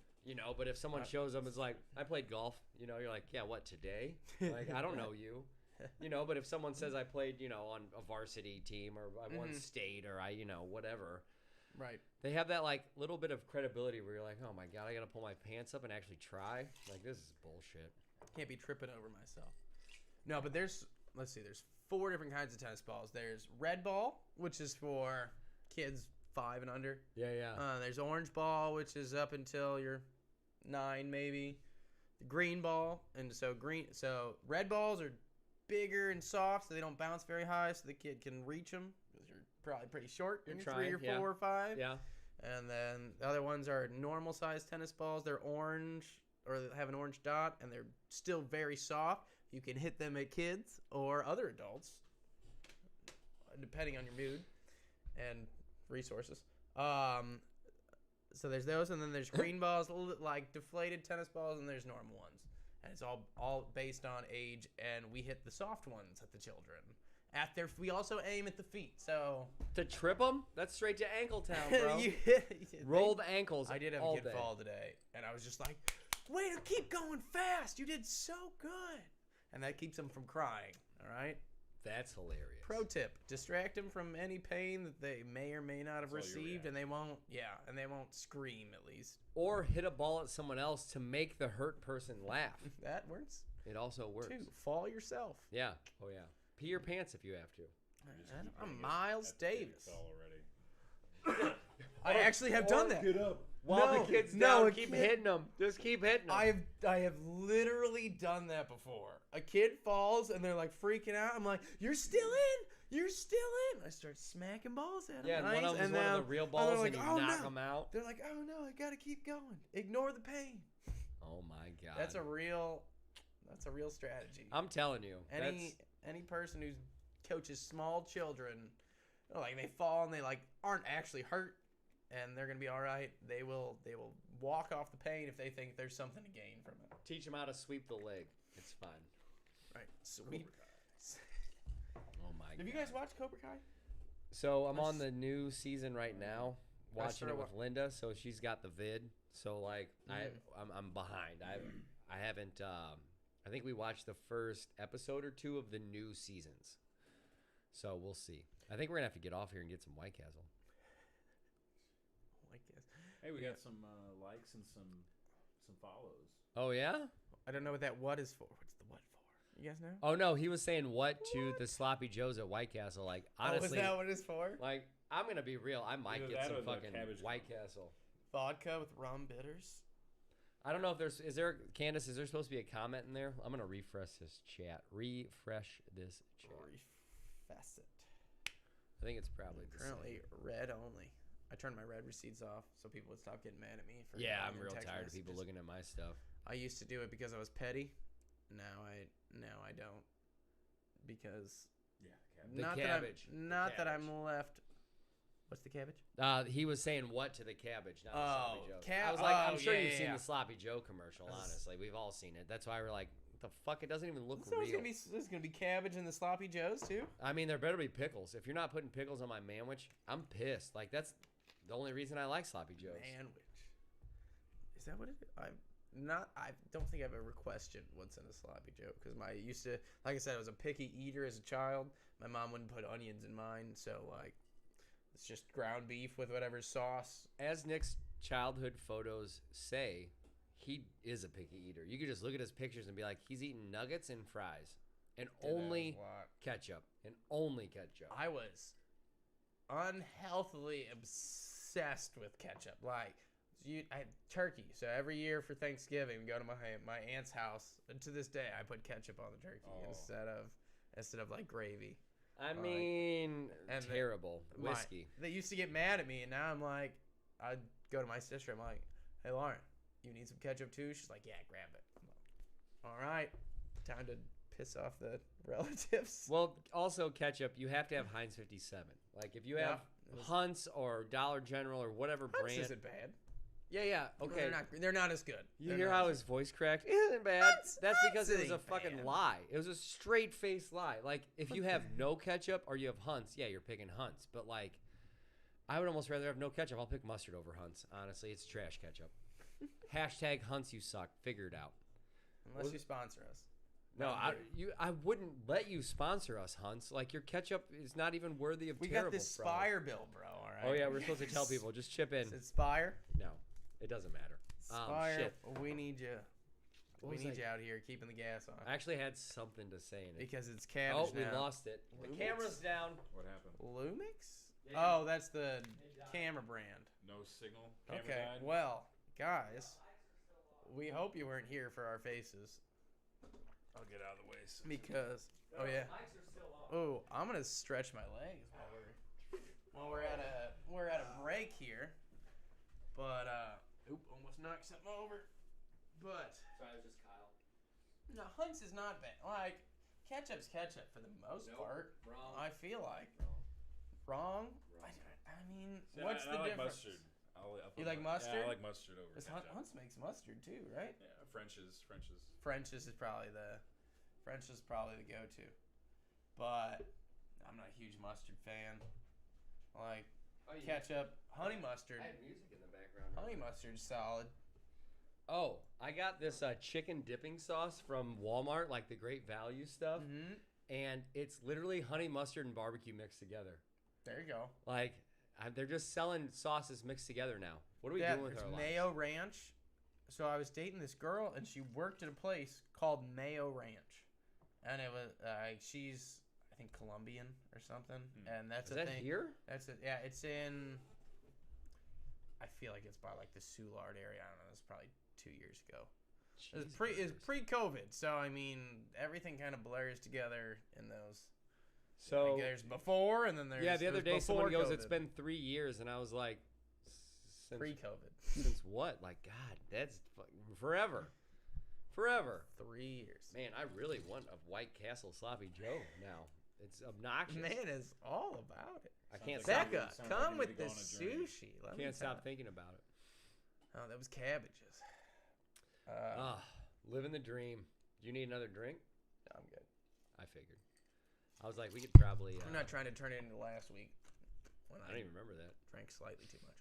But if someone shows up and is like, I played golf, you're like, yeah, what, today? I don't know you. But if someone says I played, on a varsity team, or I won state, or I, whatever. Right. They have that little bit of credibility where you're like, oh my God, I got to pull my pants up and actually try. This is bullshit. Can't be tripping over myself. No, but there's 4 different kinds of tennis balls. There's red ball, which is for kids 5 and under. Yeah. There's orange ball, which is up until you're 9 maybe. The green ball, and so red balls are bigger and soft, so they don't bounce very high, so the kid can reach them because you're probably pretty short. You're 3 or 4 or 5. Yeah. And then the other ones are normal sized tennis balls. They're orange or they have an orange dot, and they're still very soft. You can hit them at kids or other adults, depending on your mood and resources. So there's those, and then there's green balls, like deflated tennis balls, and there's normal ones. And it's all based on age, and we hit the soft ones at the children. We also aim at the feet, so to trip them, that's straight to ankle town, bro. Rolled ankles. I did have a kid fall today, and I was just like, "Way to keep going fast! You did so good," and that keeps them from crying. All right. That's hilarious. Pro tip: distract them from any pain that they may or may not have received, and they won't scream at least. Or hit a ball at someone else to make the hurt person laugh. That works. It also works. 2, fall yourself. Yeah. Oh yeah. Pee your pants if you have to. I'm Miles Davis. I actually have done that. Get up. While the kid's down, keep hitting them. Just keep hitting them. I have literally done that before. A kid falls and they're like freaking out. I'm like, "You're still in. You're still in." I start smacking balls at them. Yeah, and one of them's one of the real balls, and you knock them out. They're like, "Oh no, I gotta keep going. Ignore the pain." Oh my god. That's a real strategy. I'm telling you. Any person who coaches small children, like they fall and they like aren't actually hurt, and they're gonna be all right. They will walk off the pain if they think there's something to gain from it. Teach them how to sweep the leg. It's fun. Right, sweep. Oh my god. Have you guys watched Cobra Kai? So I'm on the new season right now, watching it with Linda. So she's got the vid. So like I'm behind. I haven't. I think we watched the first episode or 2 of the new seasons. So we'll see. I think we're gonna have to get off here and get some White Castle. Hey, we got some likes and some follows. Oh yeah? I don't know what that what is for. What's the what for? You guys know? Oh no, he was saying what to the Sloppy Joes at White Castle. Like honestly, is that what it's for? Like I'm gonna be real. I might get some fucking White Castle. Vodka with rum bitters. I don't know if is there Candace, is there supposed to be a comment in there? I'm gonna refresh this chat. Refresh this chat. Refresh it. I think it's probably currently red only. I turned my red receipts off so people would stop getting mad at me for I'm real tired of people looking at my stuff. I used to do it because I was petty. Now I don't, because that I'm left. What's the cabbage? He was saying what to the cabbage, not the Sloppy Joe. I was like, I'm sure you've seen the Sloppy Joe commercial, honestly. We've all seen it. That's why we're like, what the fuck? It doesn't even look real. There's going to be cabbage in the Sloppy Joes, too? I mean, there better be pickles. If you're not putting pickles on my manwich, I'm pissed. Like, that's the only reason I like Sloppy Joes. Manwich. Is that what it is? I don't think I've ever questioned what's in a Sloppy Joe, because like I said, I was a picky eater as a child. My mom wouldn't put onions in mine, so like, it's just ground beef with whatever sauce. As Nick's childhood photos say, he is a picky eater. You could just look at his pictures and be like, he's eating nuggets and fries, and only ketchup, and only ketchup. I was unhealthily obsessed with ketchup. Like, I had turkey, so every year for Thanksgiving, we go to my aunt's house, and to this day, I put ketchup on the turkey instead of like gravy. I mean, terrible whiskey. They used to get mad at me, and now I'm like, I'd go to my sister. I'm like, "Hey, Lauren, you need some ketchup too?" She's like, "Yeah, grab it." I'm like, all right, time to piss off the relatives. Well, also ketchup, you have to have Heinz 57. Like if you have Hunt's or Dollar General or whatever Hunt's brand, isn't bad. Yeah, okay. They're not as good. You hear how his voice cracked? It isn't bad. That's because it was a fucking lie. It was a straight-faced lie. Like, if you have no ketchup or you have Hunt's, yeah, you're picking Hunt's. But, like, I would almost rather have no ketchup. I'll pick mustard over Hunt's. Honestly, it's trash ketchup. Hashtag Hunt's, you suck. Figure it out. Unless you sponsor us. No, I wouldn't let you sponsor us, Hunt's. Like, your ketchup is not even worthy of terrible. We got this Spire bill, bro, all right? Oh, yeah, we're supposed to tell people. Just chip in. Is it Spire? No. It doesn't matter. Spire, we need you. We need you out here keeping the gas on. I actually had something to say in it. Because it's cabbage now. We lost it. Lumix? The camera's down. What happened? Lumix? Yeah. Oh, that's the camera brand. No signal? Camera okay, died? well, guys. We hope you weren't here for our faces. I'll get out of the way. Because, oh yeah. Oh, I'm gonna stretch my legs while we're at a break here. But almost knocked something over. But sorry, it was just Kyle. No, Hunt's is not bad. Like ketchup's ketchup for the most part. Wrong. I feel like. Wrong. I mean, what's the difference? Mustard. You like mustard? Yeah, I like mustard over ketchup. Hunt's makes mustard too, right? Yeah, French's. French's is probably the go-to, but I'm not a huge mustard fan. Like ketchup, honey mustard. I had music in the background. Honey mustard's solid. Oh, I got this chicken dipping sauce from Walmart, like the Great Value stuff, and it's literally honey mustard and barbecue mixed together. There you go. Like they're just selling sauces mixed together now. What are we doing with our lives? Mayo Ranch. So I was dating this girl, and she worked at a place called Mayo Ranch, and it was she's I think Colombian or something, and that's Is that thing. Here? That's it. Yeah, it's in. I feel like it's by like the Soulard area. I don't know. It's probably 2 years ago. It's pre-COVID, so I mean everything kind of blurs together in those. So like there's before, and then there's the other day someone goes, COVID. "It's been 3 years," and I was like, pre-COVID. Since what? Like God, that's forever. 3 years. Man, I really want a White Castle sloppy Joe now. It's obnoxious. Man is all about it. I can't stop. stop. Becca, come with the sushi. Can't stop thinking about it. Oh, that was cabbages. Living the dream. Do you need another drink? No, I'm good. I figured. I was like, we could probably. I'm not trying to turn it into last week. When I don't even remember that. Drank slightly too much.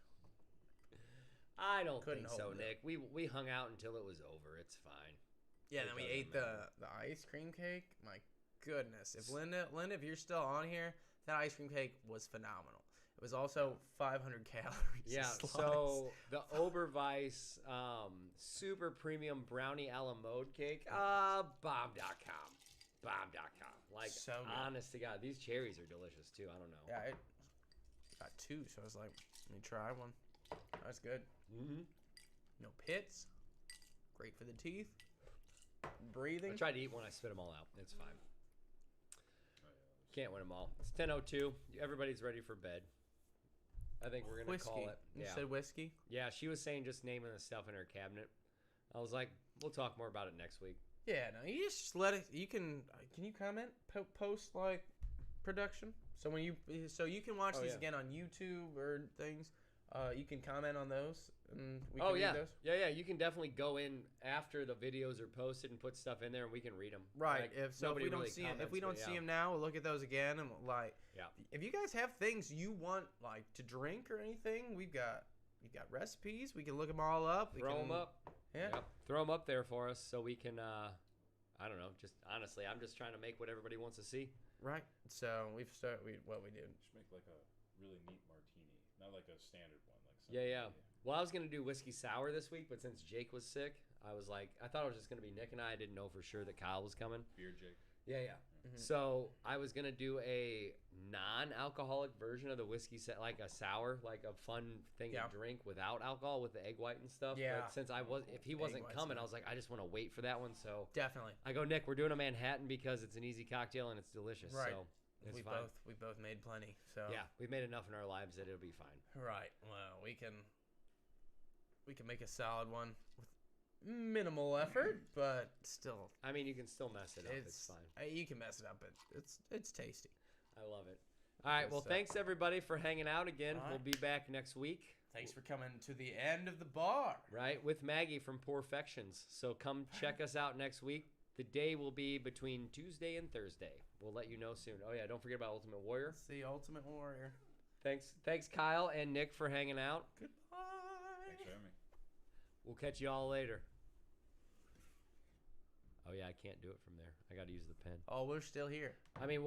I don't think so, Nick. We hung out until it was over. It's fine. Yeah, then we ate the ice cream cake. My goodness. If Linda, if you're still on here, that ice cream cake was phenomenal. It was also 500 calories. Yeah, so the Oberweis super premium brownie a la mode cake, bomb.com. Like, so honest to God, these cherries are delicious too. I don't know. Yeah, I got two, so I was like, let me try one. That's good. No pits. Great for the teeth. Breathing. I tried to eat one. I spit them all out. It's fine. Can't win them all. It's 10:02. Everybody's ready for bed. I think we're going to call it. You said whiskey? Yeah, she was saying just naming the stuff in her cabinet. I was like, we'll talk more about it next week. Yeah, no, you just let it. You can you comment post like production? So when you can watch these again on YouTube or things. You can comment on those, and we can read those. Yeah. You can definitely go in after the videos are posted and put stuff in there, and we can read them. Right. Like, if we don't see them now, we'll look at those again, and if you guys have things you want like to drink or anything, we've got recipes. We can look them all up. Throw them up. Yeah. Yep. Throw them up there for us so we can. I don't know. Just honestly, I'm just trying to make what everybody wants to see. Right. So what we do. Just make like a really neat martini, not like a standard one. Yeah. Well, I was gonna do whiskey sour this week, but since Jake was sick, I was like, I thought it was just gonna be Nick and I didn't know for sure that Kyle was coming. Beer Jake. Yeah. Mm-hmm. So I was gonna do a non-alcoholic version of the whiskey set, like a sour, like a fun thing to drink without alcohol, with the egg white and stuff. Yeah. But since if he wasn't coming, I was like, I just want to wait for that one. So definitely. I go, Nick, we're doing a Manhattan because it's an easy cocktail and it's delicious. Right. So it's fine. We both made plenty. So yeah, we've made enough in our lives that it'll be fine. Right. Well, we can make a solid one with minimal effort, but still. I mean, you can still mess it up. It's fine. You can mess it up, but it's tasty. I love it. All right. Well, thanks everybody for hanging out again. Right. We'll be back next week. Thanks for coming to the end of the bar. Right, with Maggie from Perfections. So come check us out next week. The day will be between Tuesday and Thursday. We'll let you know soon. Oh, yeah, don't forget about Ultimate Warrior. See Ultimate Warrior. Thanks, Kyle and Nick, for hanging out. Goodbye. Thanks for having me. We'll catch you all later. Oh, yeah, I can't do it from there. I got to use the pen. Oh, we're still here. I mean...